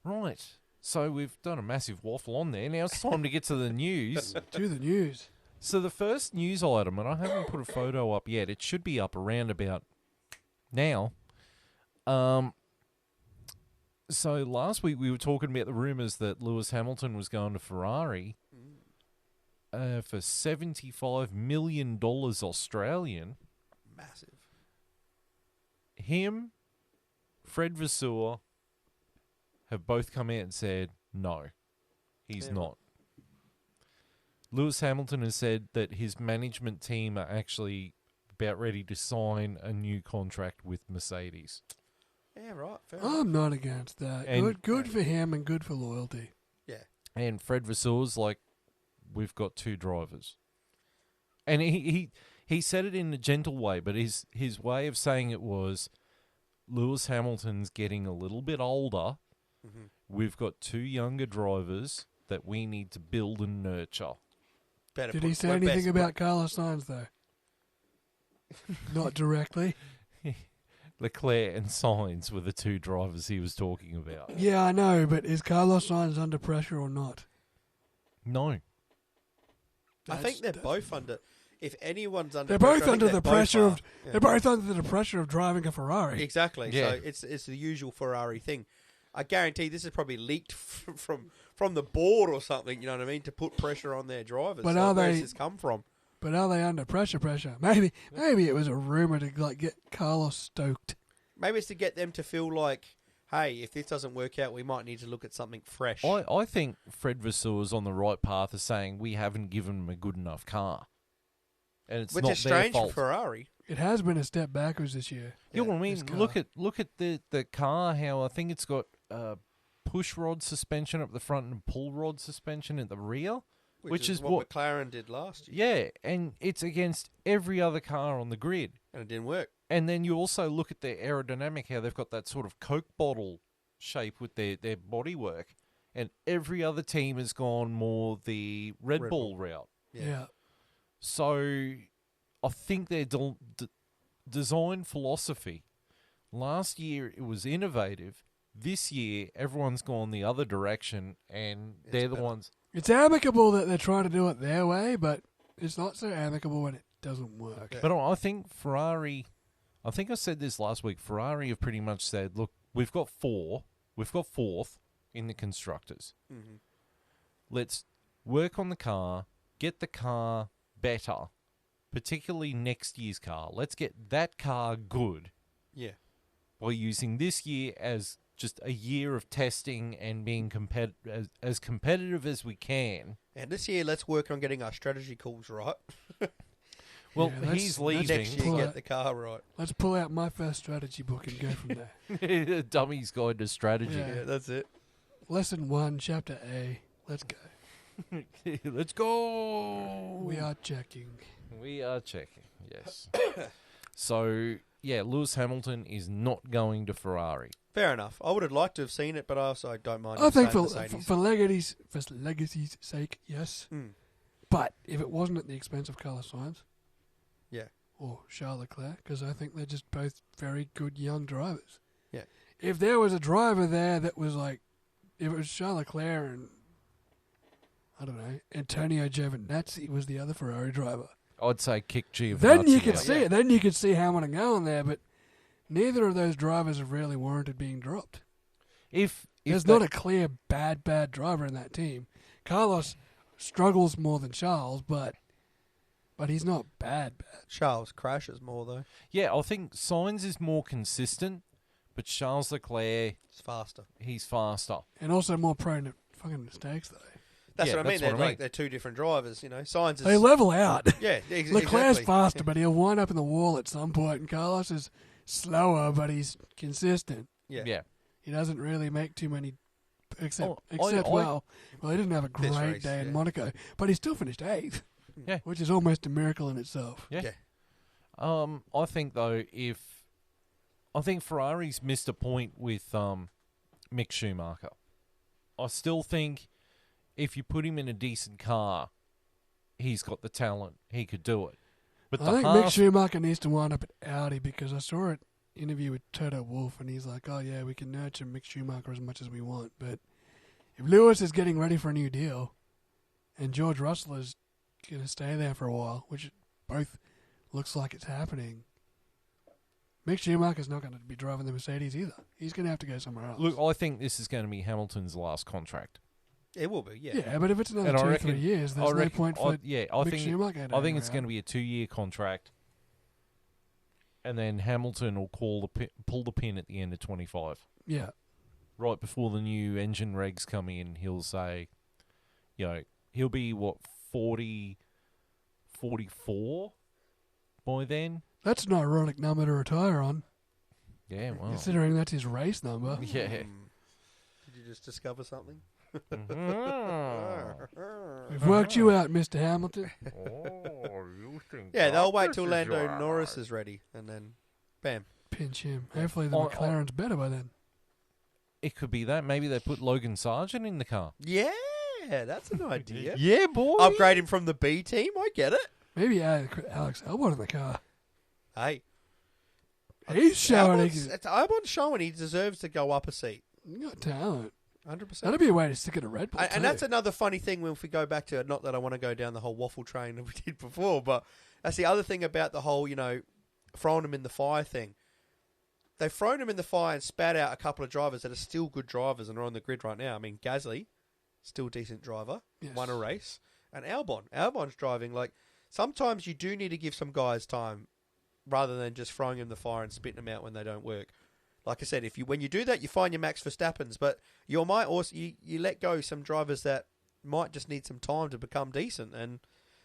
Speaker 1: Right. So we've done a massive waffle on there. Now it's time to get to the news.
Speaker 2: To the news.
Speaker 1: So the first news item, and I haven't put a photo up yet. It should be up around about now. So last week we were talking about the rumours that Lewis Hamilton was going to Ferrari for $75 million Australian.
Speaker 3: Massive.
Speaker 1: Him, Fred Vasseur, have both come out and said, no, he's not. Lewis Hamilton has said that his management team are actually about ready to sign a new contract with Mercedes.
Speaker 3: Yeah, right. Fair enough.
Speaker 2: I'm not against that.
Speaker 1: And-
Speaker 2: Good for him and good for loyalty.
Speaker 3: Yeah.
Speaker 1: And Fred Vasseur's like, we've got two drivers. And he said it in a gentle way, but his way of saying it was, Lewis Hamilton's getting a little bit older.
Speaker 3: Mm-hmm.
Speaker 1: We've got two younger drivers that we need to build and nurture.
Speaker 2: Did he say anything about Carlos Sainz, though? Not directly.
Speaker 1: Leclerc and Sainz were the two drivers he was talking about.
Speaker 2: Yeah, I know, but is Carlos Sainz under pressure or not?
Speaker 1: No.
Speaker 3: I think they're both under. If anyone's under,
Speaker 2: They're
Speaker 3: pressure,
Speaker 2: both
Speaker 3: I
Speaker 2: under
Speaker 3: think
Speaker 2: the
Speaker 3: they both
Speaker 2: pressure
Speaker 3: are.
Speaker 2: of.
Speaker 3: Yeah.
Speaker 2: They're both under the pressure of driving a Ferrari.
Speaker 3: Exactly.
Speaker 1: Yeah.
Speaker 3: So it's the usual Ferrari thing. I guarantee this is probably leaked from the board or something. You know what I mean? To put pressure on their drivers.
Speaker 2: But
Speaker 3: So
Speaker 2: are
Speaker 3: where
Speaker 2: they-
Speaker 3: does this come from?
Speaker 2: But are they under pressure? Maybe it was a rumor to like get Carlos stoked.
Speaker 3: Maybe it's to get them to feel like, hey, if this doesn't work out, we might need to look at something fresh.
Speaker 1: I think Fred Vasseur's on the right path of saying we haven't given him a good enough car. And it's
Speaker 3: Which
Speaker 1: not
Speaker 3: is
Speaker 1: their
Speaker 3: strange
Speaker 1: fault.
Speaker 3: for Ferrari.
Speaker 2: It has been a step backwards this year.
Speaker 1: You know what I mean?
Speaker 2: this car.
Speaker 1: Look at the car, how I think it's got push rod suspension up the front and pull rod suspension at the rear. Which is what
Speaker 3: McLaren did last year.
Speaker 1: Yeah, and it's against every other car on the grid.
Speaker 3: And it didn't work.
Speaker 1: And then you also look at their aerodynamic, how they've got that sort of Coke bottle shape with their bodywork. And every other team has gone more the Red Bull route.
Speaker 2: Yeah.
Speaker 1: So I think their design philosophy, last year it was innovative. This year everyone's gone the other direction and they're the
Speaker 3: better.
Speaker 1: ones.
Speaker 2: It's amicable that they're trying to do it their way, but it's not so amicable when it doesn't work.
Speaker 3: Yeah.
Speaker 1: But I think Ferrari, I think I said this last week, Ferrari have pretty much said, look, we've got fourth in the constructors.
Speaker 3: Mm-hmm.
Speaker 1: Let's work on the car, get the car better, particularly next year's car. Let's get that car good
Speaker 3: Yeah.
Speaker 1: by using this year as just a year of testing and being as competitive as we can.
Speaker 3: And this year, let's work on getting our strategy calls right.
Speaker 1: Well,
Speaker 2: Yeah,
Speaker 1: he's
Speaker 2: let's
Speaker 1: leaving.
Speaker 3: Next year,
Speaker 2: Pull
Speaker 3: get
Speaker 2: out.
Speaker 3: the car right.
Speaker 2: Let's pull out my first strategy book and go from there.
Speaker 1: Dummy's Guide to Strategy.
Speaker 2: Yeah.
Speaker 3: Yeah, that's it.
Speaker 2: Lesson 1, Chapter A. Let's go.
Speaker 1: Let's go.
Speaker 2: We are checking.
Speaker 1: We are checking, yes. So, yeah, Lewis Hamilton is not going to Ferrari.
Speaker 3: Fair enough. I would have liked to have seen it, but I also don't mind.
Speaker 2: I
Speaker 3: him
Speaker 2: think
Speaker 3: staying
Speaker 2: for
Speaker 3: Mercedes.
Speaker 2: legacy's sake, yes.
Speaker 3: Mm.
Speaker 2: But if it wasn't at the expense of Carlos Sainz
Speaker 3: Yeah.
Speaker 2: or Charles Leclerc, because I think they're just both very good young drivers.
Speaker 3: Yeah.
Speaker 2: If there was a driver there that was like, if it was Charles Leclerc and, I don't know, Antonio Giovinazzi was the other Ferrari driver,
Speaker 1: I'd say kick Giovinazzi.
Speaker 2: then you could
Speaker 1: out.
Speaker 2: see it. Then you could see Hamilton going there, but neither of those drivers have really warranted being dropped.
Speaker 1: If
Speaker 2: There's
Speaker 1: that-
Speaker 2: not a clear bad driver in that team. Carlos struggles more than Charles, but he's not bad.
Speaker 3: Charles crashes more though.
Speaker 1: Yeah, I think Sainz is more consistent, but Charles Leclerc,
Speaker 3: It's faster.
Speaker 1: he's faster.
Speaker 2: And also more prone to fucking mistakes, though.
Speaker 3: That's
Speaker 1: Yeah,
Speaker 3: what I mean.
Speaker 1: that's
Speaker 3: They're
Speaker 1: what I mean.
Speaker 3: like they're two different drivers. You know, Sainz is.
Speaker 2: They level out.
Speaker 3: Yeah,
Speaker 2: Leclerc's
Speaker 3: exactly.
Speaker 2: faster, but he'll wind up in the wall at some point, and Carlos is slower, but he's consistent.
Speaker 3: Yeah.
Speaker 2: He doesn't really make too many, except
Speaker 1: Oh,
Speaker 2: he didn't have a
Speaker 3: This
Speaker 2: great
Speaker 3: race,
Speaker 2: day in
Speaker 3: yeah.
Speaker 2: Monaco, but he still finished 8th,
Speaker 1: Yeah.
Speaker 2: which is almost a miracle in itself.
Speaker 1: Yeah.
Speaker 3: Yeah.
Speaker 1: I think though, I think Ferrari's missed a point with Mick Schumacher. I still think if you put him in a decent car, he's got the talent. He could do it. But
Speaker 2: I think Mick Schumacher needs to wind up at Audi, because I saw an interview with Toto Wolff, and he's like, oh yeah, we can nurture Mick Schumacher as much as we want, but if Lewis is getting ready for a new deal and George Russell is going to stay there for a while, which both looks like it's happening, Mick Schumacher's not going to be driving the Mercedes either. He's going to have to go somewhere else.
Speaker 1: Look, I think this is going to be Hamilton's last contract.
Speaker 3: It will be. Yeah.
Speaker 2: yeah, but if it's another
Speaker 1: And I
Speaker 2: 2 or
Speaker 1: reckon-
Speaker 2: 3 years, there's no point for
Speaker 1: I
Speaker 2: Mick
Speaker 1: think
Speaker 2: Schumacher.
Speaker 1: I think it's going to be a 2-year contract, and then Hamilton will pull the pin at the end of 25.
Speaker 2: Yeah.
Speaker 1: Right before the new engine regs come in, he'll say, he'll be, 44 by then?
Speaker 2: That's an ironic number to retire on,
Speaker 1: Yeah, well.
Speaker 2: considering that's his race number.
Speaker 1: Yeah.
Speaker 3: Did you just discover something?
Speaker 2: We've worked you out, Mr. Hamilton.
Speaker 1: You think
Speaker 3: Yeah, they'll wait
Speaker 1: this
Speaker 3: till
Speaker 1: is
Speaker 3: Lando
Speaker 1: your
Speaker 3: Norris
Speaker 1: eyes?
Speaker 3: is ready, and then, bam.
Speaker 2: Pinch him. Hopefully the
Speaker 1: Oh,
Speaker 2: McLaren's better by then.
Speaker 1: It could be that. Maybe they put Logan Sargent in the car.
Speaker 3: Yeah, that's an idea.
Speaker 1: Yeah, boy.
Speaker 3: Upgrade him from the B team. I get it.
Speaker 2: Maybe Alex Albon in the car.
Speaker 3: Hey,
Speaker 2: He's showing he
Speaker 3: Albon's showing he deserves to go up a seat.
Speaker 2: got talent.
Speaker 3: 100%.
Speaker 2: That'd be a way to stick it to Red Bull.
Speaker 3: And that's another funny thing when we go back to it. Not that I want to go down the whole waffle train that we did before, but that's the other thing about the whole, throwing them in the fire thing. They've thrown them in the fire and spat out a couple of drivers that are still good drivers and are on the grid right now. I mean, Gasly, still a decent driver,
Speaker 2: Yes.
Speaker 3: won a race, and Albon. Albon's driving. Like, sometimes you do need to give some guys time rather than just throwing them in the fire and spitting them out when they don't work. Like I said, when you do that, you find your Max Verstappens, but you might also you let go some drivers that might just need some time to become decent and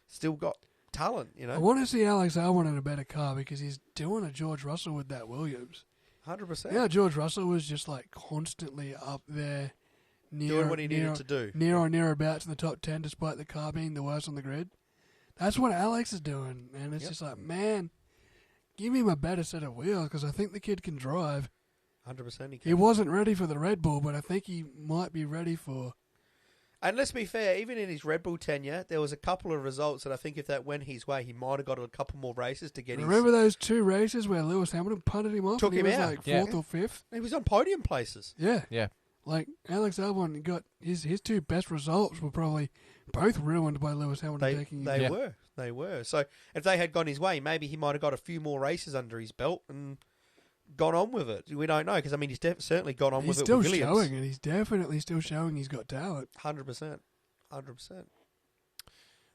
Speaker 3: still got talent.
Speaker 2: I want to see Alex Albon in a better car, because he's doing a George Russell with that Williams.
Speaker 3: 100%.
Speaker 2: Yeah, George Russell was just like constantly up there,
Speaker 3: Doing what he needed to do.
Speaker 2: near or nearabouts in the top 10, despite the car being the worst on the grid. That's what Alex is doing, and it's just like, man, give him a better set of wheels, because I think the kid can drive.
Speaker 3: 100% he can.
Speaker 2: He wasn't ready for the Red Bull, but I think he might be ready for...
Speaker 3: And let's be fair, even in his Red Bull tenure, there was a couple of results that I think if that went his way, he might have got a couple more races to get
Speaker 2: Remember those 2 races where Lewis Hamilton punted him off?
Speaker 3: Took
Speaker 2: and he
Speaker 3: him
Speaker 2: was
Speaker 3: out.
Speaker 2: like
Speaker 1: Yeah.
Speaker 2: 4th or 5th?
Speaker 3: He was on podium places.
Speaker 2: Yeah.
Speaker 1: Yeah.
Speaker 2: Like, Alex Albon got his 2 best results were probably both ruined by Lewis Hamilton taking
Speaker 3: They
Speaker 2: him.
Speaker 3: were. They were. So if they had gone his way, maybe he might have got a few more races under his belt and gone on with it. We don't know, because, I mean, he's certainly gone on
Speaker 2: He's
Speaker 3: with it
Speaker 2: still
Speaker 3: with Williams.
Speaker 2: showing it. He's definitely still showing he's got talent.
Speaker 3: 100%. 100%.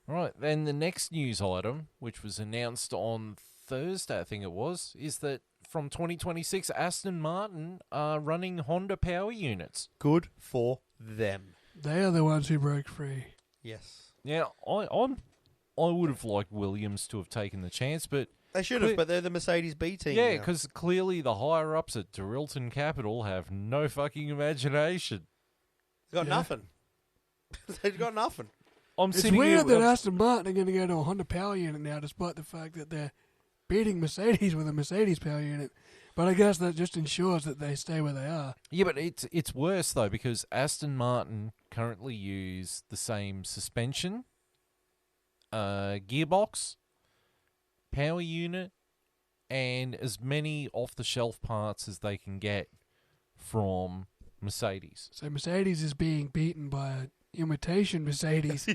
Speaker 1: All right, then the next news item, which was announced on Thursday, I think it was, is that from 2026, Aston Martin are running Honda power units.
Speaker 3: Good for them.
Speaker 2: They are the ones who broke free.
Speaker 3: Yes.
Speaker 1: Now, I'm I would have liked Williams to have taken the chance, but
Speaker 3: They should have, but they're the Mercedes B team.
Speaker 1: yeah,
Speaker 3: now.
Speaker 1: because clearly the higher-ups at Dorilton Capital have no fucking imagination.
Speaker 3: They've got
Speaker 2: Yeah.
Speaker 3: nothing. They've got nothing.
Speaker 1: I'm
Speaker 2: It's
Speaker 1: sitting
Speaker 2: weird
Speaker 1: here,
Speaker 2: that Aston Martin are going to go to a Honda power unit now, despite the fact that they're beating Mercedes with a Mercedes power unit. But I guess that just ensures that they stay where they are.
Speaker 1: Yeah, but it's worse though because Aston Martin currently use the same suspension, gearbox, power unit, and as many off-the-shelf parts as they can get from Mercedes.
Speaker 2: So Mercedes is being beaten by an imitation Mercedes.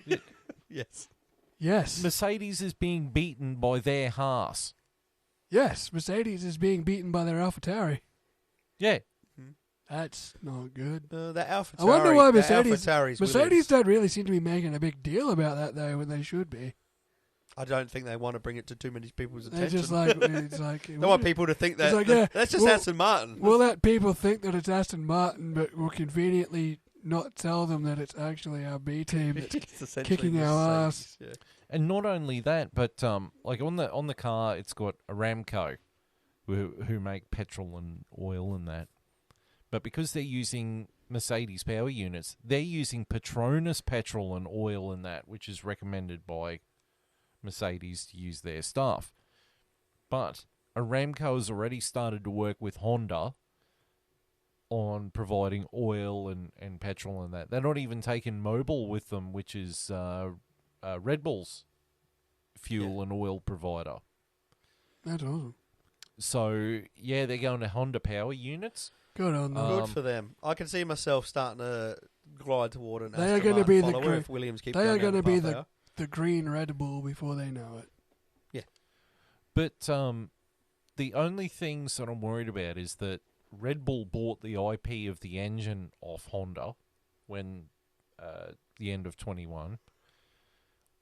Speaker 3: Yes.
Speaker 2: Yes.
Speaker 1: Mercedes is being beaten by their Haas.
Speaker 2: Yes, Mercedes is being beaten by their AlphaTauri.
Speaker 1: Yeah.
Speaker 2: That's not good.
Speaker 3: The AlphaTauri.
Speaker 2: I wonder why
Speaker 3: the
Speaker 2: Mercedes
Speaker 3: AlphaTauri's
Speaker 2: Mercedes don't really seem to be making a big deal about that though, when they should be.
Speaker 3: I don't think they want to bring it to too many people's
Speaker 2: They're
Speaker 3: attention.
Speaker 2: just like it's like
Speaker 3: they want people to think that
Speaker 2: It's like, yeah,
Speaker 3: that's just
Speaker 2: well-
Speaker 3: Aston Martin.
Speaker 2: we'll let people think that it's Aston Martin, but we'll conveniently not tell them that it's actually our B team that's
Speaker 3: It's essentially
Speaker 2: kicking our
Speaker 3: Mercedes,
Speaker 2: ass.
Speaker 3: yeah.
Speaker 1: And not only that, but like on the car, it's got Aramco, who make petrol and oil and that. But because they're using Mercedes power units, they're using Petronas petrol and oil and that, which is recommended by Mercedes to use their stuff. But Aramco has already started to work with Honda on providing oil and petrol and that. They're not even taking Mobil with them, which is Red Bull's fuel and oil provider.
Speaker 2: That's awesome.
Speaker 1: So, yeah, they're going to Honda power units.
Speaker 2: Good on them.
Speaker 3: Good for them. I can see myself starting to glide toward an
Speaker 2: They are
Speaker 3: Aston
Speaker 2: gonna
Speaker 3: Martin
Speaker 2: be the
Speaker 3: follower
Speaker 2: gr-
Speaker 3: if Williams keep
Speaker 2: they are
Speaker 3: going
Speaker 2: gonna
Speaker 3: down
Speaker 2: be
Speaker 3: the path they are.
Speaker 2: the green Red Bull before they know it.
Speaker 1: But the only things that I'm worried about is that Red Bull bought the IP of the engine off Honda when the end of 21.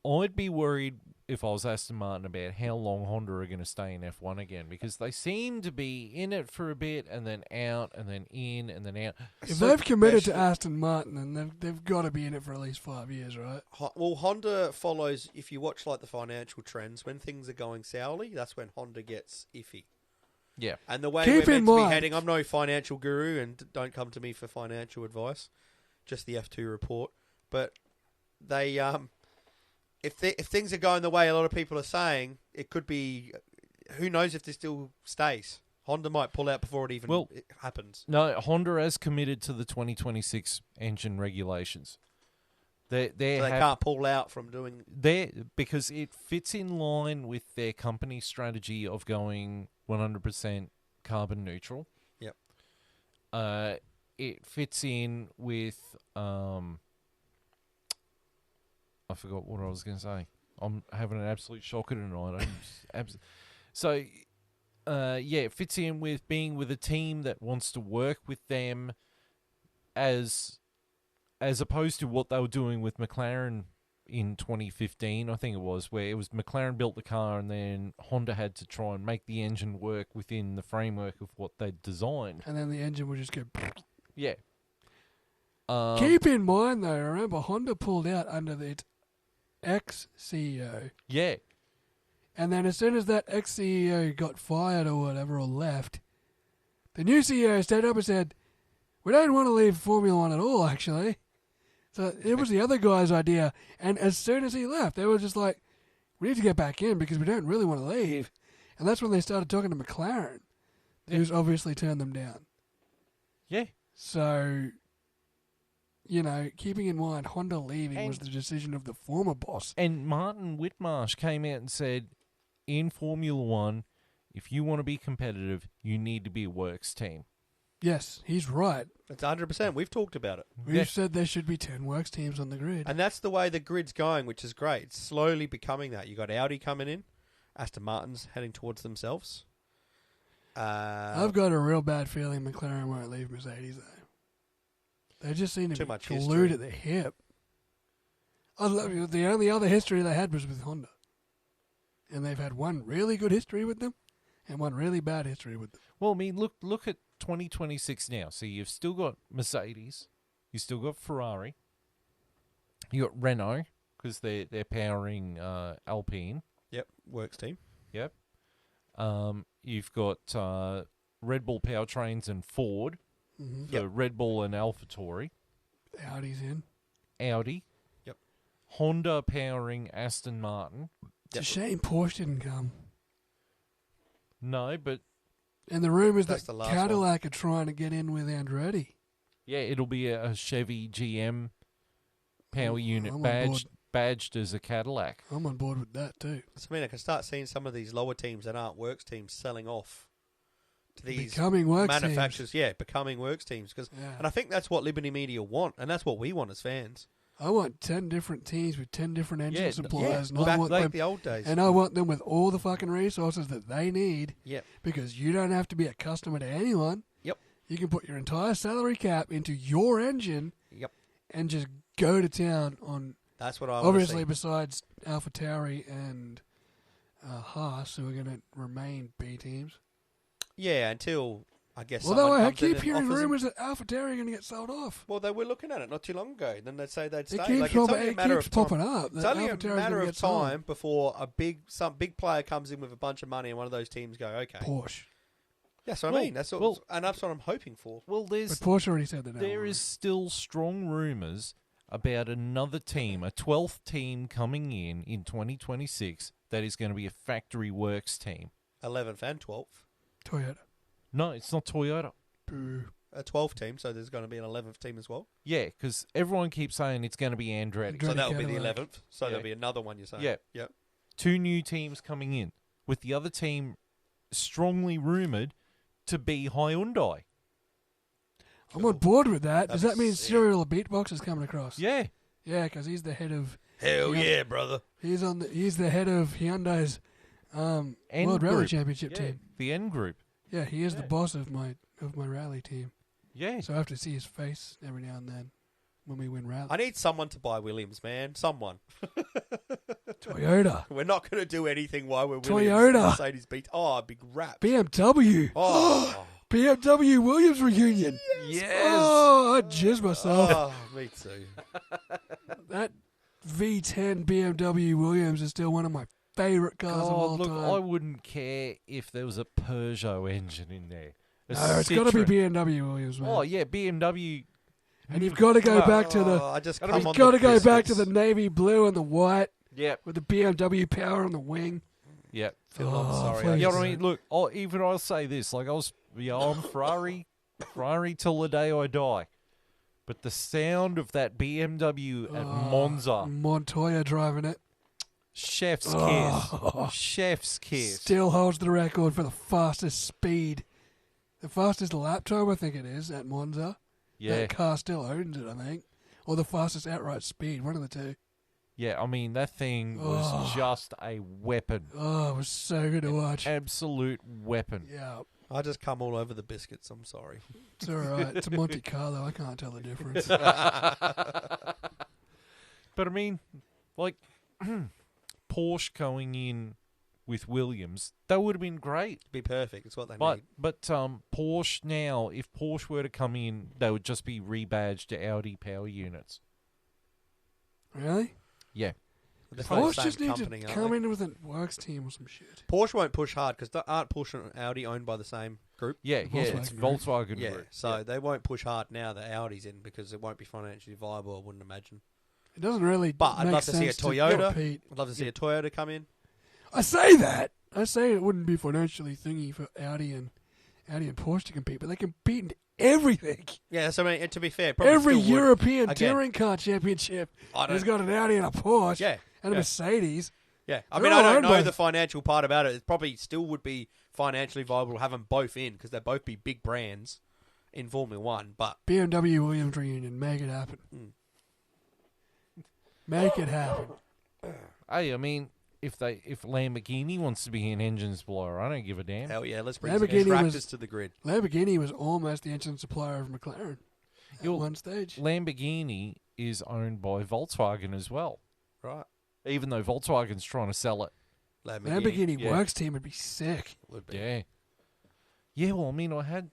Speaker 1: I'd be worried if I was Aston Martin about how long Honda are going to stay in F1 again, because they seem to be in it for a bit and then out and then in and then out.
Speaker 2: If they've committed to Aston Martin, then they've got to be in it for at least 5 years, right?
Speaker 3: Well, Honda follows, if you watch like the financial trends, when things are going sourly, that's when Honda gets iffy.
Speaker 1: Yeah.
Speaker 3: And the way
Speaker 2: Keep
Speaker 3: we're
Speaker 2: in
Speaker 3: meant to be
Speaker 2: mind-
Speaker 3: heading, I'm no financial guru, and don't come to me for financial advice, just the F2 report. But they, if things are going the way a lot of people are saying, it could be. Who knows if this still stays? Honda might pull out before it even happens.
Speaker 1: No, Honda has committed to the 2026 engine regulations. They
Speaker 3: can't pull out from doing.
Speaker 1: Because it fits in line with their company strategy of going 100% carbon neutral.
Speaker 3: Yep.
Speaker 1: It fits in with I forgot what I was going to say. I'm having an absolute shocker tonight. So, it fits in with being with a team that wants to work with them as opposed to what they were doing with McLaren in 2015, I think it was, where it was McLaren built the car and then Honda had to try and make the engine work within the framework of what they'd designed.
Speaker 2: And then the engine would just go...
Speaker 1: Yeah.
Speaker 2: Keep in mind, though, remember, Honda pulled out under its ex-CEO.
Speaker 1: Yeah.
Speaker 2: And then as soon as that ex-CEO got fired or whatever, or left, the new CEO stayed up and said, we don't want to leave Formula One at all, actually. So it was the other guy's idea. And as soon as he left, they were just like, we need to get back in because we don't really want to leave. And that's when they started talking to McLaren, who's obviously turned them down.
Speaker 1: Yeah.
Speaker 2: So, keeping in mind, Honda leaving was the decision of the former boss.
Speaker 1: And Martin Whitmarsh came out and said, in Formula One, if you want to be competitive, you need to be a works team.
Speaker 2: Yes, he's right.
Speaker 3: It's 100%. We've talked about it.
Speaker 2: We've said there should be 10 works teams on the grid.
Speaker 3: And that's the way the grid's going, which is great. It's slowly becoming that. You got Audi coming in. Aston Martin's heading towards themselves.
Speaker 2: I've got a real bad feeling McLaren won't leave Mercedes, though. They just seem to
Speaker 3: Too
Speaker 2: be
Speaker 3: much
Speaker 2: glued
Speaker 3: history.
Speaker 2: at the hip. The only other history they had was with Honda. And they've had one really good history with them and one really bad history with them.
Speaker 1: Well, I mean, look at 2026 now. So you've still got Mercedes, you've still got Ferrari, you got Renault, because they're powering Alpine.
Speaker 3: Yep, works team.
Speaker 1: Yep. You've got Red Bull Powertrains and Ford for Red Bull and AlphaTauri.
Speaker 2: Audi's in.
Speaker 1: Audi.
Speaker 3: Yep.
Speaker 1: Honda powering Aston Martin.
Speaker 2: It's a shame Porsche didn't come.
Speaker 1: No, but
Speaker 2: And the rumours
Speaker 3: That's
Speaker 2: that
Speaker 3: the last
Speaker 2: Cadillac are trying to get in with Andretti.
Speaker 1: yeah, it'll be a Chevy GM power unit
Speaker 2: I'm on
Speaker 1: badged as a Cadillac.
Speaker 2: I'm on board with that too.
Speaker 3: So, I mean, I can start seeing some of these lower teams that aren't works teams selling off to these
Speaker 2: Becoming works
Speaker 3: manufacturers.
Speaker 2: teams.
Speaker 3: Yeah, becoming works teams.
Speaker 2: Yeah.
Speaker 3: And I think that's what Liberty Media want, and that's what we want as fans.
Speaker 2: I want 10 different teams with 10 different engine
Speaker 1: Yeah,
Speaker 2: suppliers. And I
Speaker 3: back
Speaker 2: want
Speaker 3: like
Speaker 2: them,
Speaker 3: the old days.
Speaker 2: and I want them with all the fucking resources that they need.
Speaker 3: Yep.
Speaker 2: Because you don't have to be a customer to anyone.
Speaker 3: Yep.
Speaker 2: You can put your entire salary cap into your engine
Speaker 3: Yep.
Speaker 2: and just go to town on,
Speaker 3: That's what I want
Speaker 2: obviously,
Speaker 3: to see.
Speaker 2: besides AlphaTauri and Haas, who are going to remain B teams.
Speaker 3: Yeah, until I guess.
Speaker 2: Although
Speaker 3: someone
Speaker 2: I
Speaker 3: comes in
Speaker 2: keep
Speaker 3: and
Speaker 2: hearing
Speaker 3: offers them-
Speaker 2: rumours that AlphaTauri are going to get sold off.
Speaker 3: Well, they were looking at it not too long ago. Then they'd say they'd
Speaker 2: It
Speaker 3: stay.
Speaker 2: keeps,
Speaker 3: Like, it's only a matter of time.
Speaker 2: popping up.
Speaker 3: It's
Speaker 2: that
Speaker 3: only a
Speaker 2: AlphaTauri's
Speaker 3: matter
Speaker 2: gonna
Speaker 3: of
Speaker 2: get sold.
Speaker 3: time before some big player comes in with a bunch of money, and one of those teams go, okay.
Speaker 2: Porsche.
Speaker 3: That's what I
Speaker 1: Well,
Speaker 3: mean. That's what,
Speaker 1: well-
Speaker 3: and that's what I'm hoping for.
Speaker 1: Well,
Speaker 2: But
Speaker 1: there's
Speaker 2: Porsche already said that.
Speaker 1: there is still strong rumours about another team, a 12th team coming in 2026 that is going to be a factory works team.
Speaker 3: 11th and 12th.
Speaker 2: Toyota.
Speaker 1: No, it's not Toyota.
Speaker 2: Boo.
Speaker 3: A 12th team, so there's going to be an 11th team as well.
Speaker 1: Yeah, because everyone keeps saying it's going to be Andretti.
Speaker 2: Andretti
Speaker 3: So that'll be the
Speaker 2: Cadillac.
Speaker 3: 11th. So
Speaker 1: Yeah.
Speaker 3: there'll be another one, you're saying?
Speaker 1: Yeah.
Speaker 3: Yep.
Speaker 1: 2 new teams coming in, with the other team strongly rumoured to be Hyundai.
Speaker 2: I'm on board with that. Does
Speaker 3: That'd
Speaker 2: that
Speaker 3: be
Speaker 2: mean
Speaker 3: sick.
Speaker 2: Cyril Beatbox is coming across?
Speaker 1: Yeah.
Speaker 2: Yeah, because he's the head of.
Speaker 3: Hell
Speaker 2: Yeah.
Speaker 3: yeah, brother.
Speaker 2: He's the head of Hyundai's
Speaker 1: N
Speaker 2: World Rally
Speaker 1: Group.
Speaker 2: Championship
Speaker 1: Yeah,
Speaker 2: team.
Speaker 1: the N Group.
Speaker 2: Yeah, he is the
Speaker 1: Yeah.
Speaker 2: boss of my rally team.
Speaker 1: Yeah.
Speaker 2: So I have to see his face every now and then when we win rally.
Speaker 3: I need someone to buy Williams, man. Someone.
Speaker 2: Toyota,
Speaker 3: We're not going to do anything while we're
Speaker 2: Toyota.
Speaker 3: Williams. Mercedes beat. Oh, big rap.
Speaker 2: BMW,
Speaker 3: Oh.
Speaker 2: BMW Williams reunion.
Speaker 1: Yes.
Speaker 2: Oh, I jizz myself.
Speaker 3: Oh, me too.
Speaker 2: That V10 BMW Williams is still one of my favourite cars of all
Speaker 1: God, look,
Speaker 2: time.
Speaker 1: I wouldn't care if there was a Peugeot engine in there. A
Speaker 2: No, it's got to be
Speaker 1: Citroen.
Speaker 2: BMW Williams, man.
Speaker 1: Oh, yeah, BMW.
Speaker 2: And you've got to go back to the.
Speaker 3: I just
Speaker 1: Gotta
Speaker 3: come
Speaker 1: be-
Speaker 3: on
Speaker 2: You've got
Speaker 3: the
Speaker 2: to go back to the
Speaker 3: biscuits.
Speaker 2: navy blue and the white
Speaker 1: Yep.
Speaker 2: with the BMW power on the wing.
Speaker 1: Yep.
Speaker 3: Phil, I'm
Speaker 2: Oh,
Speaker 3: sorry.
Speaker 2: please.
Speaker 1: You know what I
Speaker 2: Yes.
Speaker 1: mean? Look, I'll say this. Like, I'm Ferrari till the day I die. But the sound of that BMW at Monza,
Speaker 2: Montoya driving it.
Speaker 1: chef's
Speaker 2: Oh.
Speaker 1: kiss. Chef's kiss.
Speaker 2: Still holds the record for the fastest speed. The fastest lap time, I think it is, at Monza.
Speaker 1: Yeah.
Speaker 2: That car still owns it, I think. Or the fastest outright speed, one of the two.
Speaker 1: Yeah, I mean, that thing was just a weapon.
Speaker 2: Oh, it was so good to watch.
Speaker 1: Absolute weapon.
Speaker 2: Yeah,
Speaker 3: I just come all over the biscuits. I'm sorry.
Speaker 2: it's all right. It's a Monte Carlo. I can't tell the difference.
Speaker 1: But I mean, like, Porsche going in with Williams, that would have been great.
Speaker 3: Be perfect. It's what they
Speaker 1: But
Speaker 3: need.
Speaker 1: Porsche now, if Porsche were to come in, they would just be rebadged to Audi power units.
Speaker 2: Really?
Speaker 1: Yeah.
Speaker 3: They're from the
Speaker 2: Porsche
Speaker 3: same
Speaker 2: just need
Speaker 3: company,
Speaker 2: to
Speaker 3: aren't
Speaker 2: come
Speaker 3: they?
Speaker 2: in with a works team or some shit.
Speaker 3: Porsche won't push hard because aren't Porsche and Audi owned by the same group?
Speaker 1: Yeah, it's
Speaker 2: Volkswagen Group.
Speaker 1: Volkswagen
Speaker 3: Yeah,
Speaker 1: Group.
Speaker 3: so they won't push hard now that Audi's in because it won't be financially viable, I wouldn't imagine.
Speaker 2: It doesn't really
Speaker 3: But I'd
Speaker 2: make
Speaker 3: love to see a
Speaker 2: sense to
Speaker 3: Toyota.
Speaker 2: compete.
Speaker 3: I'd love to see a Toyota come in.
Speaker 2: I say that. I say it wouldn't be financially thingy for Audi and Porsche to compete, but they compete in everything.
Speaker 3: Yeah, so I mean, to be fair, probably
Speaker 2: Every
Speaker 3: still would.
Speaker 2: European
Speaker 3: Again,
Speaker 2: touring car championship
Speaker 3: I don't-
Speaker 2: has got an Audi and a Porsche
Speaker 3: Yeah,
Speaker 2: and a
Speaker 3: yeah.
Speaker 2: Mercedes.
Speaker 3: Yeah, I
Speaker 2: They're
Speaker 3: mean,
Speaker 2: all
Speaker 3: I don't
Speaker 2: owned by-
Speaker 3: know the financial part about it. It probably still would be financially viable to have them both in because they'd both be big brands in Formula One. But
Speaker 2: BMW Williams reunion, make it happen. Make it happen.
Speaker 1: Hey, I mean, if Lamborghini wants to be an engine supplier, I don't give a damn.
Speaker 3: hell yeah, let's bring
Speaker 2: Lamborghini
Speaker 3: some tractors
Speaker 2: was-
Speaker 3: to the grid.
Speaker 2: Lamborghini was almost the engine supplier of McLaren at
Speaker 1: You'll-
Speaker 2: one stage.
Speaker 1: Lamborghini is owned by Volkswagen as well,
Speaker 3: Right,
Speaker 1: even though Volkswagen's trying to sell it.
Speaker 2: Lamborghini
Speaker 1: yeah.
Speaker 2: works team would be sick.
Speaker 3: would be.
Speaker 1: Yeah. Yeah, well, I mean, I had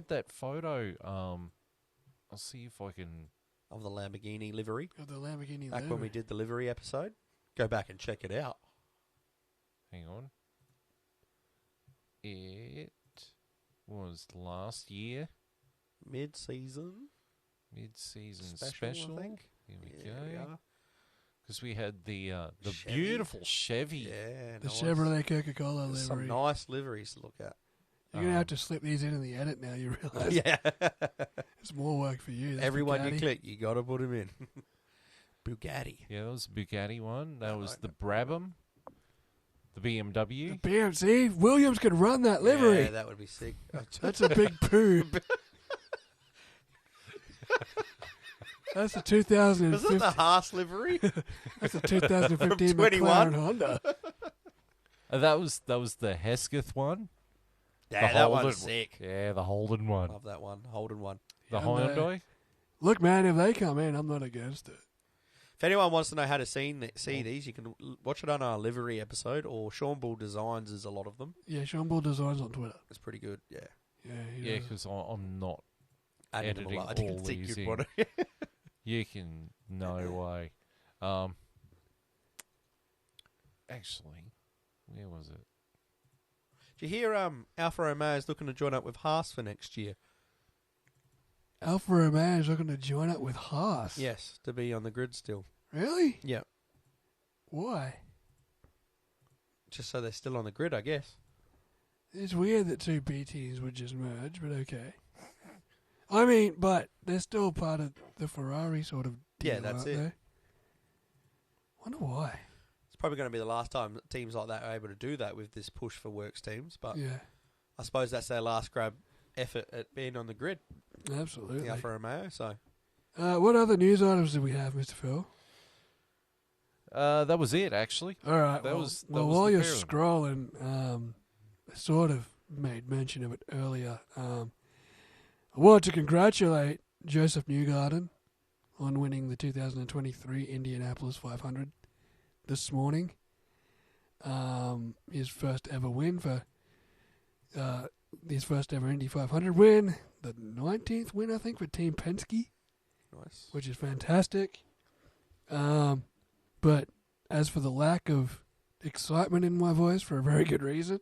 Speaker 1: that photo. I'll see if I can
Speaker 3: of the Lamborghini livery.
Speaker 2: Of the Lamborghini
Speaker 3: Back
Speaker 2: livery.
Speaker 3: when we did the livery episode. Go back and check it out.
Speaker 1: Hang on. It was last year.
Speaker 3: Mid-season
Speaker 1: Special.
Speaker 3: I think.
Speaker 1: Here we
Speaker 3: Yeah,
Speaker 1: go. Because we had the
Speaker 3: Chevy.
Speaker 1: beautiful Chevy.
Speaker 3: Yeah,
Speaker 2: The
Speaker 3: nice.
Speaker 2: Chevrolet Coca-Cola
Speaker 3: There's some
Speaker 2: livery.
Speaker 3: nice liveries to look at.
Speaker 2: You're going to have to slip these in the edit now, you realise.
Speaker 3: Yeah.
Speaker 2: It's more work for you. That's
Speaker 3: Everyone
Speaker 2: Bugatti.
Speaker 3: you click, you got to put them in. Bugatti.
Speaker 1: Yeah, that was the Bugatti one.
Speaker 3: I
Speaker 1: That was
Speaker 3: like
Speaker 1: the
Speaker 3: that.
Speaker 1: Brabham. The BMW.
Speaker 2: The BMC. Williams could run that livery.
Speaker 3: Yeah, that would be sick.
Speaker 2: That's a big poo. That's a
Speaker 3: Was
Speaker 2: 2015.
Speaker 3: it the Haas livery?
Speaker 2: That's a 2015
Speaker 3: From 21?
Speaker 2: McLaren Honda.
Speaker 1: That was the Hesketh one.
Speaker 3: Yeah,
Speaker 1: The
Speaker 3: that
Speaker 1: Holden-
Speaker 3: one's sick.
Speaker 1: Yeah, the Holden one.
Speaker 3: Love that one. Holden one.
Speaker 1: The
Speaker 2: Hyundai.
Speaker 1: Hyundai.
Speaker 2: Look, man, if they come in, I'm not against it.
Speaker 3: If anyone wants to know how to see these, you can watch it on our livery episode, or Sean Bull Designs is a lot of them.
Speaker 2: Yeah, Sean Bull Designs on Twitter.
Speaker 3: It's pretty good, yeah.
Speaker 2: Yeah, he
Speaker 1: Yeah,
Speaker 2: does.
Speaker 1: because I'm not.
Speaker 3: Adding them
Speaker 1: Editing
Speaker 3: all up. I didn't
Speaker 1: all
Speaker 3: think
Speaker 1: these
Speaker 3: you'd
Speaker 1: in.
Speaker 3: want to.
Speaker 1: You can. No way. Actually, where was it?
Speaker 3: Did you hear Alfa Romeo is looking to join up with Haas for next year?
Speaker 2: Alfa Romeo is looking to join up with Haas.
Speaker 3: Yes, to be on the grid still.
Speaker 2: Really?
Speaker 3: Yeah.
Speaker 2: Why?
Speaker 3: Just so they're still on the grid, I guess.
Speaker 2: It's weird that two B teams would just merge, but okay. I mean, but they're still part of the Ferrari sort of deal,
Speaker 3: Yeah, that's
Speaker 2: aren't
Speaker 3: it.
Speaker 2: they? Wonder why.
Speaker 3: It's probably going to be the last time that teams like that are able to do that with this push for works teams, but
Speaker 2: Yeah,
Speaker 3: I suppose that's their last grab effort at being on the grid,
Speaker 2: absolutely.
Speaker 3: the Alfa Romeo, so...
Speaker 2: What other news items do we have, Mr. Phil?
Speaker 1: That was it, actually.
Speaker 2: All right.
Speaker 1: That
Speaker 2: well,
Speaker 1: was
Speaker 2: while
Speaker 1: the
Speaker 2: you're
Speaker 1: pair of them.
Speaker 2: scrolling, I sort of made mention of it earlier. I want to congratulate Joseph Newgarden on winning the 2023 Indianapolis 500 this morning. His first ever win for his first ever Indy 500 win, the 19th win, I think, for Team Penske,
Speaker 3: Nice.
Speaker 2: which is fantastic. But as for the lack of excitement in my voice, for a very good reason,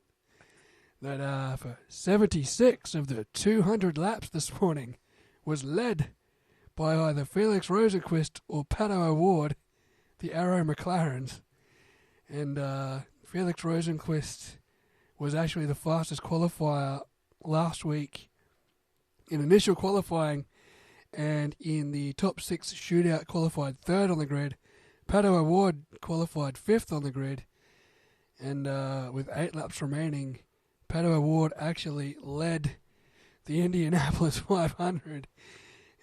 Speaker 2: that for 76 of the 200 laps this morning was led by either Felix Rosenqvist or Pato O'Ward, the Arrow McLarens. And Felix Rosenqvist was actually the fastest qualifier last week in initial qualifying, and in the top 6 shootout qualified third on the grid. Pato O'Ward qualified fifth on the grid, and with 8 laps remaining, Pato O'Ward actually led the Indianapolis 500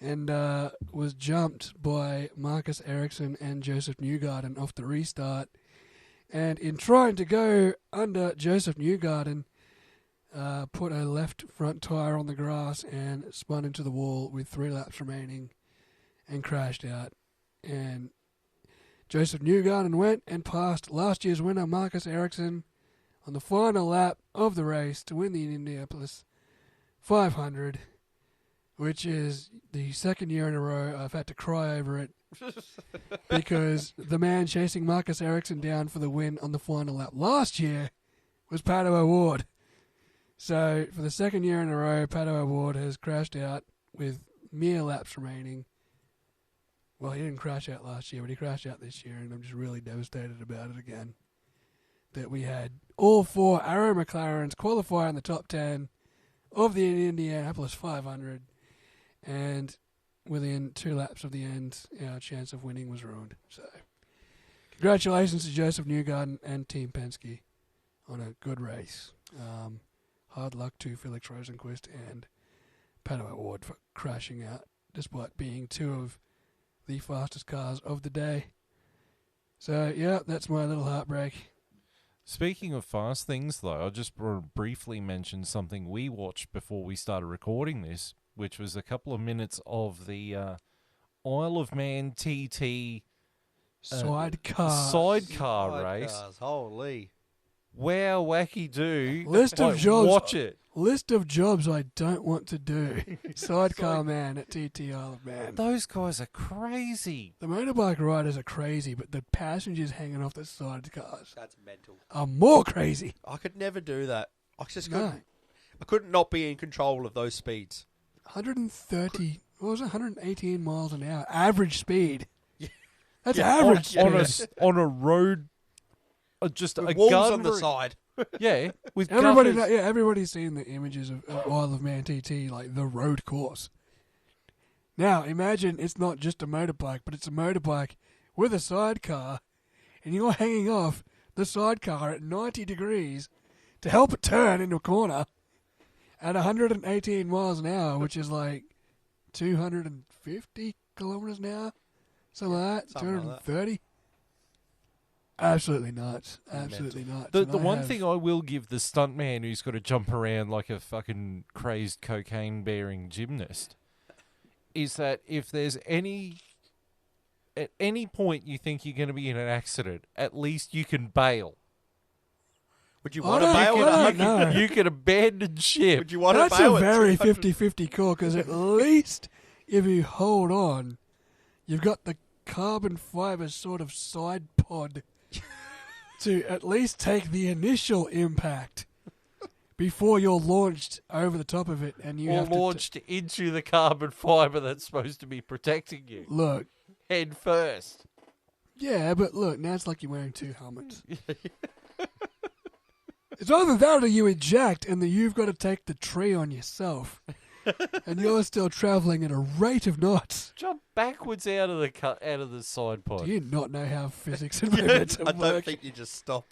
Speaker 2: and was jumped by Marcus Ericsson and Joseph Newgarden off the restart. And in trying to go under Joseph Newgarden, put a left front tyre on the grass and spun into the wall with 3 laps remaining and crashed out. And Joseph Newgarden went and passed last year's winner Marcus Ericsson on the final lap of the race to win the Indianapolis 500, which is the second year in a row I've had to cry over it because the man chasing Marcus Ericsson down for the win on the final lap last year was Pato O'Ward. So for the second year in a row, Pato O'Ward has crashed out with mere laps remaining. Well, he didn't crash out last year, but he crashed out this year, and I'm just really devastated about it again. That we had all 4 Arrow McLarens qualify in the top 10 of the Indianapolis 500, and within 2 laps of the end, our chance of winning was ruined. So, congratulations to Joseph Newgarden and Team Penske on a good race. Hard luck to Felix Rosenqvist and Pato O'Ward for crashing out, despite being 2 of the fastest cars of the day. So, yeah, that's my little heartbreak.
Speaker 1: Speaking of fast things, though, I'll just briefly mention something we watched before we started recording this, which was a couple of minutes of the Isle of Man TT sidecar race.
Speaker 3: Sidecars, holy.
Speaker 1: Wow, wacky do.
Speaker 2: List of jobs.
Speaker 1: Watch it.
Speaker 2: List of jobs I don't want to do. Sidecar man at TT Isle of Man.
Speaker 1: Those guys are crazy.
Speaker 2: The motorbike riders are crazy, but the passengers hanging off the sidecars
Speaker 3: That's mental.
Speaker 2: are more crazy.
Speaker 3: I could never do that. I just
Speaker 2: No.
Speaker 3: couldn't. I couldn't not be in control of those speeds.
Speaker 2: 130, what was it, 118 miles an hour. Average speed. That's
Speaker 3: Yeah,
Speaker 2: average speed.
Speaker 1: On a road, just
Speaker 3: With
Speaker 1: a
Speaker 3: walls
Speaker 1: gun
Speaker 3: on the
Speaker 1: route.
Speaker 3: side.
Speaker 1: Yeah, with
Speaker 2: Everybody,
Speaker 1: gutters.
Speaker 2: everybody's seen the images of Isle of Man TT, like the road course. Now, imagine it's not just a motorbike, but it's a motorbike with a sidecar, and you're hanging off the sidecar at 90 degrees to help it turn into a corner at 118 miles an hour, which is like 250 kilometers an hour, something like that,
Speaker 3: something like that.
Speaker 2: 230. Absolutely nuts. Absolutely nuts.
Speaker 1: The
Speaker 2: And I
Speaker 1: one
Speaker 2: have-
Speaker 1: thing I will give the stuntman who's got to jump around like a fucking crazed cocaine-bearing gymnast is that if there's at any point you think you're going to be in an accident, at least you can bail.
Speaker 3: Would you
Speaker 2: I
Speaker 3: want to
Speaker 2: don't-
Speaker 3: bail?
Speaker 2: I
Speaker 3: with
Speaker 2: don't
Speaker 3: 100?
Speaker 2: know.
Speaker 1: You can abandon ship.
Speaker 3: Would you want
Speaker 2: That's
Speaker 3: to bail?
Speaker 2: a
Speaker 3: with
Speaker 2: very
Speaker 3: 200?
Speaker 2: 50-50 call, because at least if you hold on, you've got the carbon fibre sort of side pod to at least take the initial impact before you're launched over the top of it, and you
Speaker 1: or
Speaker 2: have
Speaker 1: launched into the carbon fibre that's supposed to be protecting you.
Speaker 2: look.
Speaker 1: Head first.
Speaker 2: Yeah, but look, now it's like you're wearing two helmets. It's either that or you eject, and then you've got to take the tree on yourself, and you're still travelling at a rate of knots.
Speaker 1: Jump backwards out of the side pod.
Speaker 2: Do you not know how physics and momentum
Speaker 3: I don't
Speaker 2: work?
Speaker 3: think you just stop.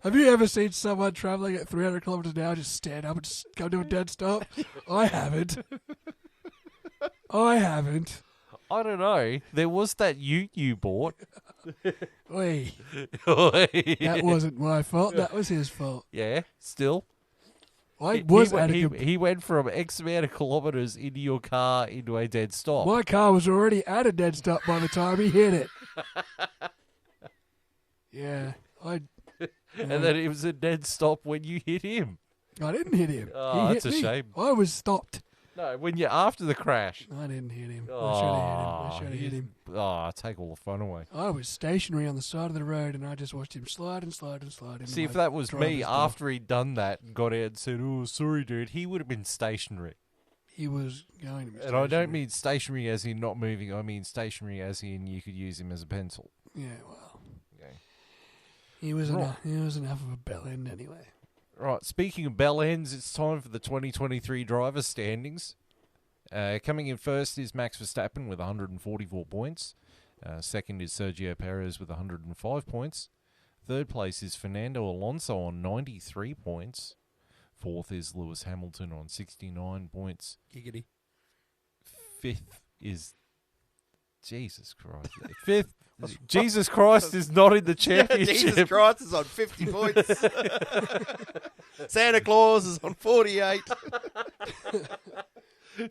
Speaker 2: Have you ever seen someone travelling at 300 kilometres an hour just stand up and just go to a dead stop? I haven't. I haven't.
Speaker 1: I don't know. There was that ute you bought.
Speaker 2: Oi,
Speaker 1: that
Speaker 2: that wasn't my fault. That was his fault.
Speaker 1: Yeah, still.
Speaker 2: I was at
Speaker 1: he,
Speaker 2: a
Speaker 1: he went from X amount of kilometres into your car into a dead stop.
Speaker 2: My car was already at a dead stop by the time he hit it. Yeah,
Speaker 1: And then it was a dead stop when you hit him.
Speaker 2: I didn't hit him.
Speaker 1: Oh,
Speaker 2: He
Speaker 1: that's
Speaker 2: hit
Speaker 1: a
Speaker 2: me.
Speaker 1: shame.
Speaker 2: I was stopped.
Speaker 1: No, when you're after the crash.
Speaker 2: I didn't hit him. I
Speaker 1: Oh,
Speaker 2: should have hit him.
Speaker 1: Oh, take all the fun away.
Speaker 2: I was stationary on the side of the road, and I just watched him slide and slide and slide. into
Speaker 1: See, if
Speaker 2: my
Speaker 1: that was me
Speaker 2: driver's door.
Speaker 1: after he'd done that and got out and said, "Oh, sorry, dude," he would have been stationary.
Speaker 2: He was going to be
Speaker 1: And I don't
Speaker 2: stationary.
Speaker 1: mean stationary as in not moving. I mean stationary as in you could use him as a pencil.
Speaker 2: Yeah, well,
Speaker 1: Okay.
Speaker 2: he was
Speaker 1: Right.
Speaker 2: enough of a bell end anyway.
Speaker 1: Right, speaking of bell ends, it's time for the 2023 driver standings. Coming in first is Max Verstappen with 144 points. Second is Sergio Perez with 105 points. Third place is Fernando Alonso on 93 points. Fourth is Lewis Hamilton on 69 points.
Speaker 3: Giggity.
Speaker 1: Fifth is... Jesus Christ. Fifth... Jesus Christ is not in the championship.
Speaker 3: Jesus Christ is on 50 points. Santa Claus is on 48.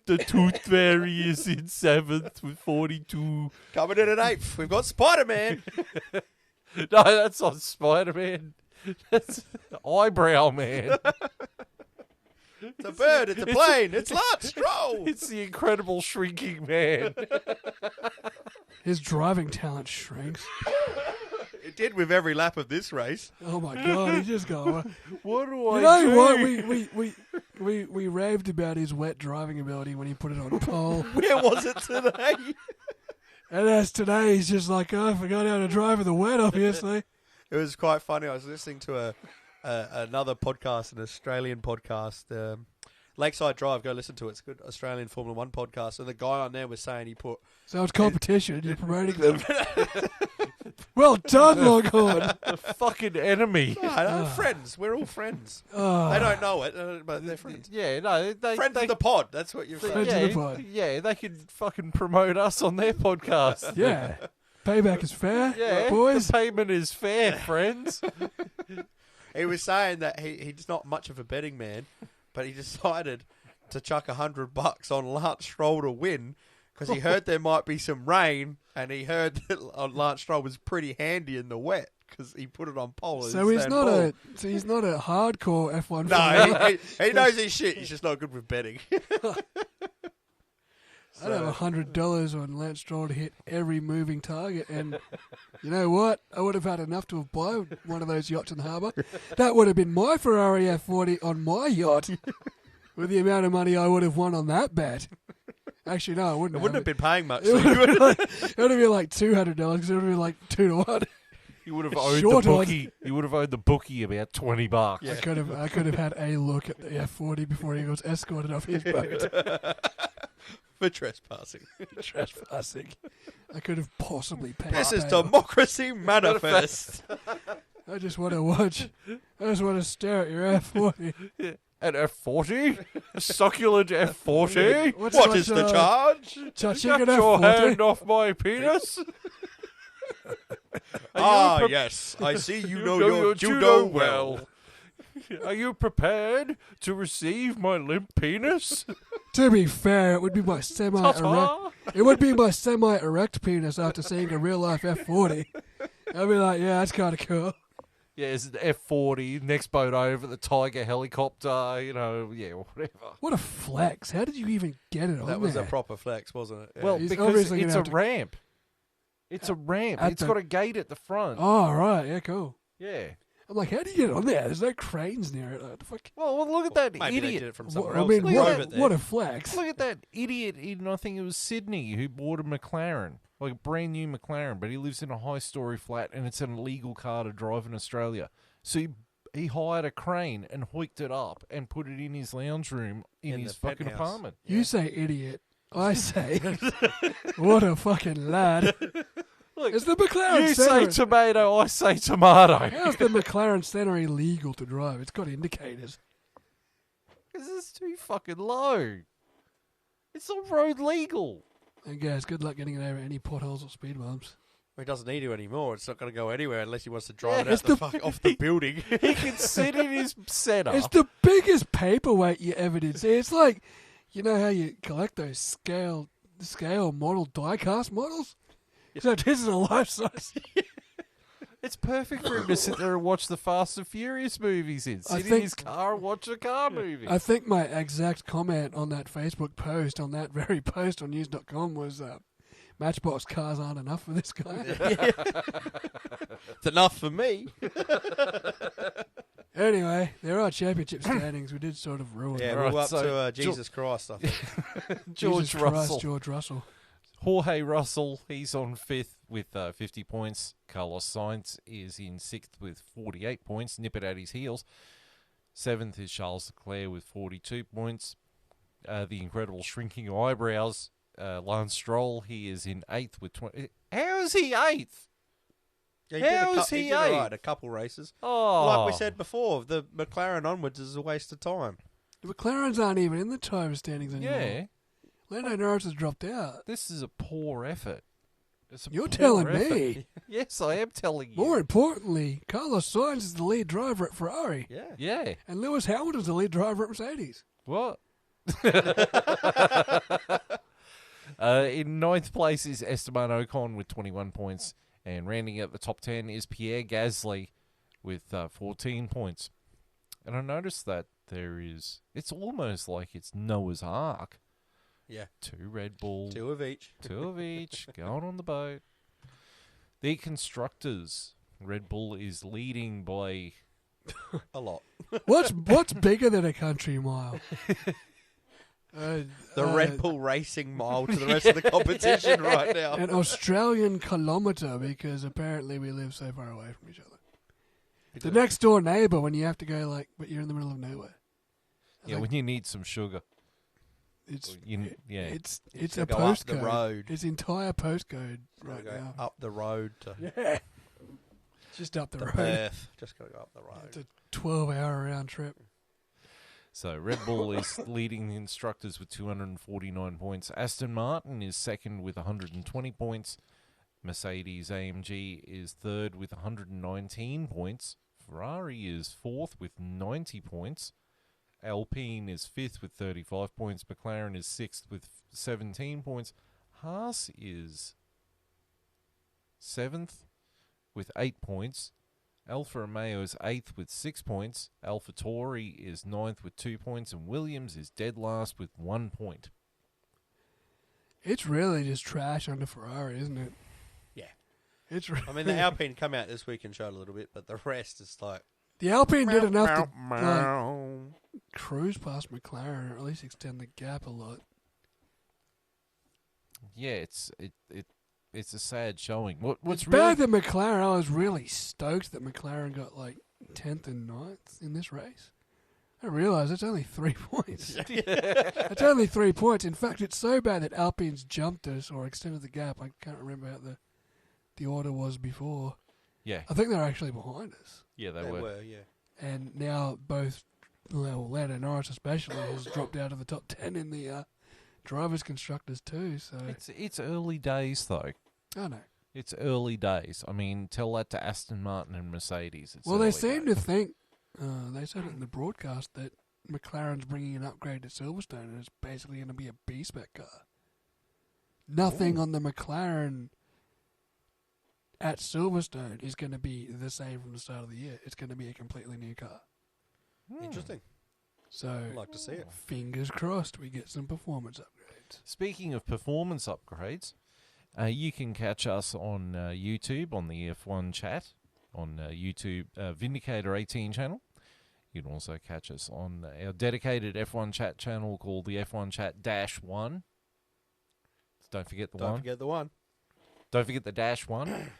Speaker 1: The Tooth Fairy is in seventh with 42.
Speaker 3: Coming in at 8th. We've got Spider-Man.
Speaker 1: No, that's not Spider-Man. That's Eyebrow Man.
Speaker 3: It's a bird. It's a plane. It's Lance Stroll.
Speaker 1: It's the Incredible Shrinking Man.
Speaker 2: His driving talent shrinks.
Speaker 3: It did with every lap of this race.
Speaker 2: Oh my god, he just got.
Speaker 1: What do
Speaker 2: You
Speaker 1: I
Speaker 2: know
Speaker 1: do?
Speaker 2: what? We raved about his wet driving ability when he put it on pole.
Speaker 3: Where was it today?
Speaker 2: And as today, he's just like, oh, I forgot how to drive in the wet, obviously.
Speaker 3: It was quite funny. I was listening to another podcast, an Australian podcast, Lakeside Drive. Go listen to it. It's a good Australian Formula One podcast. And the guy on there was saying he put...
Speaker 2: So it's competition, you're promoting them. Well done, Longhorn.
Speaker 1: The fucking enemy.
Speaker 3: No, friends. We're all friends.
Speaker 2: Oh,
Speaker 3: They don't know it, but they're friends.
Speaker 1: Yeah, no, they
Speaker 3: Friends of the pod. That's what you're
Speaker 2: Friends
Speaker 3: saying.
Speaker 2: of
Speaker 1: yeah,
Speaker 2: the pod.
Speaker 1: yeah, they could fucking promote us on their podcast.
Speaker 2: yeah. Payback is fair,
Speaker 1: Yeah,
Speaker 2: boys.
Speaker 1: the payment is fair, friends.
Speaker 3: He was saying that he's not much of a betting man, but he decided to chuck $100 on Lance Stroll to win because he heard there might be some rain, and he heard that Lance Stroll was pretty handy in the wet because he put it on pole.
Speaker 2: So he's not a hardcore F1
Speaker 3: No,
Speaker 2: fan.
Speaker 3: he knows his shit. He's just not good with betting.
Speaker 2: I'd have $100 on Lance Stroll to hit every moving target, and you know what? I would have had enough to have bought one of those yachts in the harbour. That would have been my Ferrari F40 on my yacht, with the amount of money I would have won on that bet. Actually, no, I wouldn't.
Speaker 3: It wouldn't have been paying much.
Speaker 2: It would have been like $200 because it would have been like 2-1.
Speaker 1: You would have owed
Speaker 2: Short
Speaker 1: the
Speaker 2: on.
Speaker 1: bookie. You would have owed the bookie about $20.
Speaker 3: Yeah.
Speaker 2: I could have had a look at the F40 before he was escorted off his boat.
Speaker 3: For trespassing.
Speaker 2: Trespassing. I could have possibly paid.
Speaker 3: This is
Speaker 2: bail.
Speaker 3: Democracy Manifest.
Speaker 2: I just want to watch. I just want to stare at your F40.
Speaker 1: An F40? A succulent F40?
Speaker 3: What is the charge?
Speaker 2: Chicken
Speaker 1: Got your
Speaker 2: F40.
Speaker 1: hand off my penis?
Speaker 3: Yes. I see you know your judo well.
Speaker 1: Are you prepared to receive my limp penis?
Speaker 2: To be fair, it would be my semi-erect.
Speaker 1: Ta-ta!
Speaker 2: It would be my semi-erect penis after seeing a real-life F40. I'd be like, yeah, that's kind of cool.
Speaker 1: Yeah, it's an F40, next boat over, the Tiger helicopter, yeah, whatever.
Speaker 2: What a flex! How did you even get it on
Speaker 3: That was
Speaker 2: there?
Speaker 3: a proper flex, wasn't it? Yeah.
Speaker 1: Well,
Speaker 2: He's
Speaker 1: because
Speaker 2: obviously
Speaker 1: it's
Speaker 2: gonna
Speaker 1: a
Speaker 2: have to-
Speaker 1: ramp. It's a ramp.
Speaker 2: At
Speaker 1: It's
Speaker 2: the-
Speaker 1: got a gate at the front.
Speaker 2: Oh right, yeah, cool.
Speaker 1: Yeah.
Speaker 2: I'm like, how do you get on there? There's no cranes near it. What the fuck?
Speaker 1: Well, look at that
Speaker 3: Maybe they did
Speaker 1: idiot.
Speaker 3: it from somewhere
Speaker 2: I
Speaker 3: else.
Speaker 2: mean,
Speaker 3: They
Speaker 1: Look
Speaker 3: drove
Speaker 1: at
Speaker 3: it there.
Speaker 2: what a flex!
Speaker 1: Look at that idiot in, I think it was Sydney, who bought a McLaren, like a brand new McLaren, but he lives in a high-story flat, and it's an illegal car to drive in Australia. So he hired a crane and hoiked it up and put it in his lounge room in his
Speaker 3: the
Speaker 1: fucking
Speaker 3: penthouse.
Speaker 1: apartment.
Speaker 2: You say idiot. I say, what a fucking lad!
Speaker 1: Look,
Speaker 2: Is the McLaren
Speaker 1: you say
Speaker 2: Centre?
Speaker 1: tomato, I say tomato.
Speaker 2: How's the McLaren Centre illegal to drive? It's got indicators.
Speaker 1: Because it's too fucking low. It's all road legal.
Speaker 2: And guys, good luck getting it over any potholes or speed bumps.
Speaker 3: He doesn't need to anymore. It's not going to go anywhere unless he wants to drive
Speaker 1: Yeah,
Speaker 3: it out off the building.
Speaker 1: He can sit in his centre.
Speaker 2: It's the biggest paperweight you ever did see. It's like, you know how you collect those scale model die-cast models? So this is a life-size.
Speaker 1: It's perfect for him to sit there and watch the Fast and Furious movies in.
Speaker 2: I
Speaker 1: Sit in
Speaker 2: think-
Speaker 1: his car and watch a car movie.
Speaker 2: I think my exact comment on that Facebook post, on that very post on news.com was, Matchbox cars aren't enough for this guy.
Speaker 3: It's enough for me.
Speaker 2: Anyway, there are championship standings. We did sort of ruin
Speaker 3: Yeah,
Speaker 2: it.
Speaker 1: Right,
Speaker 3: we're up
Speaker 1: so
Speaker 3: to Jesus Christ, I think.
Speaker 1: George
Speaker 2: Jesus Christ,
Speaker 1: Russell.
Speaker 2: George Russell.
Speaker 1: Jorge Russell, he's on 5th with 50 points. Carlos Sainz is in 6th with 48 points. Nip it at his heels. 7th is Charles Leclerc with 42 points. The incredible shrinking eyebrows. Lance Stroll, he is in 8th with 20. How is he 8th?
Speaker 3: Yeah,
Speaker 1: How is he
Speaker 3: did
Speaker 1: eight?
Speaker 3: alright, a couple races.
Speaker 1: Oh.
Speaker 3: Like we said before, the McLaren onwards is a waste of time.
Speaker 2: The McLarens aren't even in the driver standings anymore.
Speaker 1: Yeah.
Speaker 2: Lando Norris has dropped out.
Speaker 1: This is a poor effort. It's a
Speaker 2: You're
Speaker 1: poor
Speaker 2: telling
Speaker 1: effort.
Speaker 2: me.
Speaker 1: Yes, I am telling you.
Speaker 2: More importantly, Carlos Sainz is the lead driver at Ferrari,
Speaker 3: Yeah.
Speaker 1: Yeah.
Speaker 2: and Lewis Hamilton's the lead driver at Mercedes.
Speaker 1: What? In 9th place is Esteban Ocon with 21 points. And rounding out the top 10 is Pierre Gasly with 14 points. And I noticed that it's almost like it's Noah's Ark.
Speaker 3: Yeah.
Speaker 1: 2 Red Bull,
Speaker 3: 2 of each.
Speaker 1: 2 of each, going on the boat. The constructors, Red Bull is leading by...
Speaker 3: A lot.
Speaker 2: What's bigger than a country mile?
Speaker 3: The Red Bull racing mile to the rest of the competition right now.
Speaker 2: An Australian kilometre, because apparently we live so far away from each other. The next door neighbour when you have to go but you're in the middle of nowhere.
Speaker 1: Yeah, when you need some sugar.
Speaker 2: It's
Speaker 1: Yeah.
Speaker 2: it's
Speaker 3: to
Speaker 2: a
Speaker 3: go up the
Speaker 2: postcode.
Speaker 3: road.
Speaker 2: It's entire postcode right
Speaker 3: Go
Speaker 2: now.
Speaker 3: up the road to
Speaker 2: Yeah, just up the
Speaker 3: the
Speaker 2: road.
Speaker 3: Perth. Just got to go up the road.
Speaker 2: It's a 12-hour round trip.
Speaker 1: So Red Bull is leading the instructors with 249 points. Aston Martin is second with 120 points. Mercedes AMG is third with 119 points. Ferrari is fourth with 90 points. Alpine is fifth with 35 points. McLaren is sixth with 17 points. Haas is seventh with 8 points. Alfa Romeo is 8th with 6 points. Alfa Tauri is 9th with 2 points. And Williams is dead last with 1 point.
Speaker 2: It's really just trash under Ferrari, isn't it?
Speaker 3: Yeah.
Speaker 2: It's.
Speaker 3: I mean, the Alpine come out this week and showed a little bit, but the rest is like...
Speaker 2: The Alpine did enough to like, cruise past McLaren, or at least extend the gap a lot.
Speaker 1: Yeah, it's a sad showing. What's
Speaker 2: It's
Speaker 1: really
Speaker 2: bad that McLaren. I was really stoked that McLaren got like 10th and 9th in this race. I realised it's only 3 points. It's only 3 points. In fact, it's so bad that Alpine's jumped us or extended the gap. I can't remember how the order was before.
Speaker 1: Yeah.
Speaker 2: I think they're actually behind us.
Speaker 1: Yeah, they
Speaker 3: They
Speaker 1: were.
Speaker 3: were, yeah.
Speaker 2: And now both, well, Lando Norris especially, has dropped out of the top 10 in the drivers' constructors too. So
Speaker 1: It's early days, though.
Speaker 2: I know.
Speaker 1: It's early days. I mean, tell that to Aston Martin and Mercedes. It's
Speaker 2: Well, they
Speaker 1: early
Speaker 2: seem
Speaker 1: days.
Speaker 2: to think, they said it in the broadcast, that McLaren's bringing an upgrade to Silverstone and it's basically going to be a B-spec car. Nothing on the McLaren at Silverstone is going to be the same from the start of the year. It's going to be a completely new car.
Speaker 3: Interesting.
Speaker 2: So,
Speaker 3: I'd like to see it.
Speaker 2: fingers crossed we get some performance upgrades.
Speaker 1: Speaking of performance upgrades, you can catch us on YouTube on the F1 chat, on YouTube Vindicator 18 channel. You can also catch us on our dedicated F1 chat channel called the F1 Chat -1. Don't forget the
Speaker 3: Don't
Speaker 1: one.
Speaker 3: forget the one.
Speaker 1: Don't forget the -1.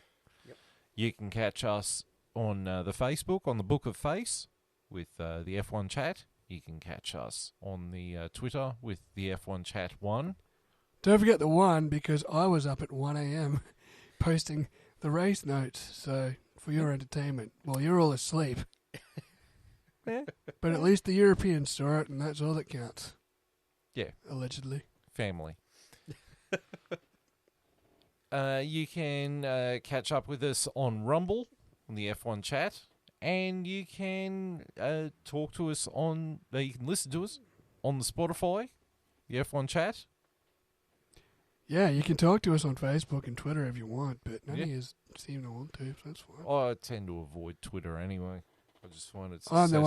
Speaker 3: Yep.
Speaker 1: You can catch us on the Facebook, on the Book of Face, with the F1 Chat. You can catch us on the Twitter with the F1 Chat 1.
Speaker 2: Don't forget the one, because I was up at 1 a.m. posting the race notes, so for your entertainment, while you're all asleep.
Speaker 1: Yeah.
Speaker 2: But at least the Europeans saw it, and that's all that counts.
Speaker 1: Yeah.
Speaker 2: Allegedly.
Speaker 1: Family. You can catch up with us on Rumble, on the F1 Chat, and you can talk to us on, you can listen to us on the Spotify, the F1 Chat.
Speaker 2: Yeah, you can talk to us on Facebook and Twitter if you want, but none
Speaker 1: Yeah.
Speaker 2: of you seem to want to, so that's fine.
Speaker 1: I tend to avoid Twitter anyway. I just find it's
Speaker 2: I'm the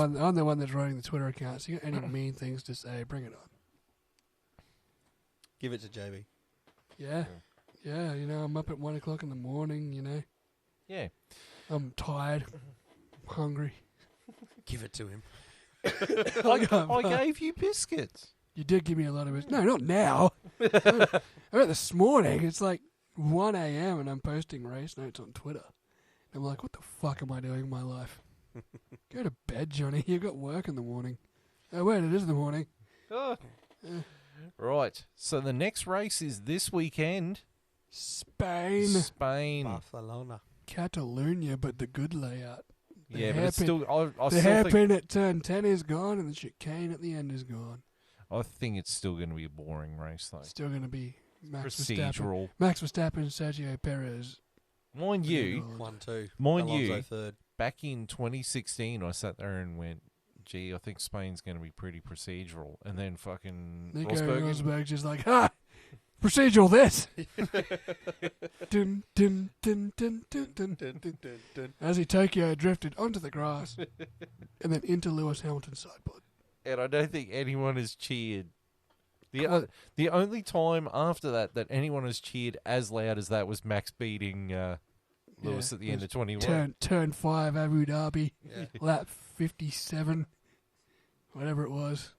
Speaker 2: one that's running the Twitter account, so you got any mean things to say, bring it on.
Speaker 3: Give it to JB.
Speaker 2: Yeah, I'm up at 1 o'clock in the morning,
Speaker 1: Yeah.
Speaker 2: I'm tired, I'm hungry.
Speaker 3: Give it to him.
Speaker 1: I gave you biscuits.
Speaker 2: You did give me a lot of it. No, not now. I meant this morning. It's like 1 a.m. and I'm posting race notes on Twitter. I'm like, what the fuck am I doing in my life? Go to bed, Johnny. You've got work in the morning. Oh, wait, it is the morning.
Speaker 1: Oh. Right. So the next race is this weekend.
Speaker 2: Spain.
Speaker 1: Spain.
Speaker 3: Barcelona.
Speaker 2: Catalunya, but the good layout. The
Speaker 1: Yeah, but it's still. I
Speaker 2: the
Speaker 1: still think.
Speaker 2: hairpin at turn 10 is gone and the chicane at the end is gone.
Speaker 1: I think it's still going to be a boring race, though.
Speaker 2: Still going to be Max Verstappen.
Speaker 1: Procedural.
Speaker 2: Max Verstappen, Sergio Perez.
Speaker 1: Mind you,
Speaker 3: 1-2.
Speaker 1: Mind
Speaker 3: Alonso
Speaker 1: you,
Speaker 3: third.
Speaker 1: back in 2016, I sat there and went, gee, I think Spain's going to be pretty procedural. And then fucking
Speaker 2: Nico
Speaker 1: Rosberg.
Speaker 2: Rosberg's just like, ha! Procedural this! dun, dun, dun, dun, dun, dun, dun, dun. As he Tokyo drifted onto the grass and then into Lewis Hamilton's sideboard.
Speaker 1: And I don't think anyone has cheered. The only time after that anyone has cheered as loud as that was Max beating Lewis at the end of 21.
Speaker 2: Turn 5 Abu Dhabi,
Speaker 3: Yeah.
Speaker 2: lap 57, whatever it was.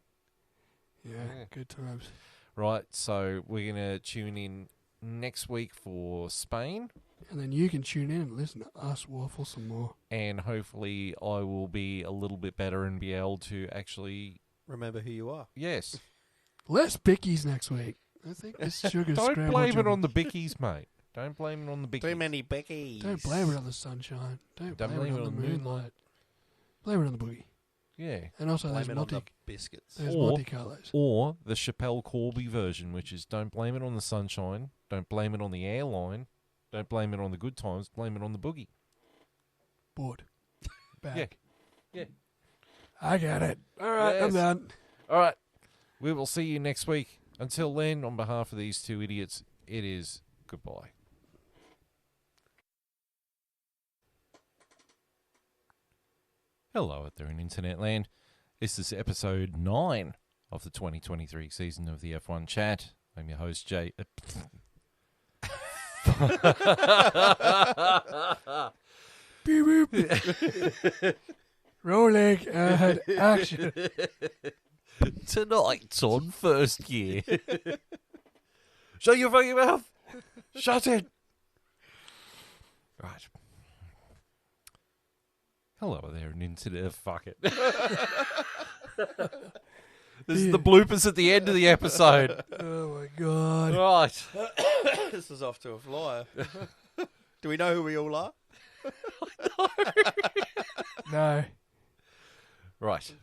Speaker 2: Yeah,
Speaker 1: Yeah.
Speaker 2: good times.
Speaker 1: Right, so we're going to tune in next week for Spain.
Speaker 2: And then you can tune in and listen to us waffle some more.
Speaker 1: And hopefully I will be a little bit better and be able to actually...
Speaker 3: Remember who you are.
Speaker 1: Yes.
Speaker 2: Less bickies next week. I think this sugar
Speaker 1: Don't
Speaker 2: scrambled
Speaker 1: blame it
Speaker 2: jumble.
Speaker 1: on the bickies, mate. Don't blame it on the bickies.
Speaker 3: Too many Beckies.
Speaker 2: Don't blame it on the sunshine. Don't blame it on the moonlight. Blame it on the boogie.
Speaker 1: Yeah.
Speaker 2: And also
Speaker 3: Blame
Speaker 2: those
Speaker 3: it on
Speaker 2: Monte,
Speaker 3: the biscuits.
Speaker 2: those
Speaker 1: Or-
Speaker 2: Monte Carlos.
Speaker 1: Or the Chappelle Corby version, which is don't blame it on the sunshine, don't blame it on the airline, don't blame it on the good times, blame it on the boogie.
Speaker 2: Bored. Back.
Speaker 1: Yeah.
Speaker 2: I got it. All right, I'm
Speaker 1: Yes.
Speaker 2: done.
Speaker 1: All right. We will see you next week. Until then, on behalf of these two idiots, it is goodbye. Hello out there in internet land. This is episode 9 of the 2023 season of the F1 Chat. I'm your host, Jay.
Speaker 2: Beep, beep. Rolling and action.
Speaker 1: Tonight's on first gear. Shut your fucking mouth. Shut it. Right. Hello there, an internet. Fuck it. This is the bloopers at the end of the episode.
Speaker 2: Oh my god.
Speaker 1: Right.
Speaker 3: This is off to a flyer. Do we know who we all are?
Speaker 2: No.
Speaker 1: Right.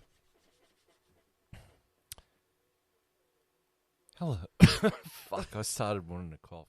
Speaker 1: Hello. Fuck, I started wanting to cough.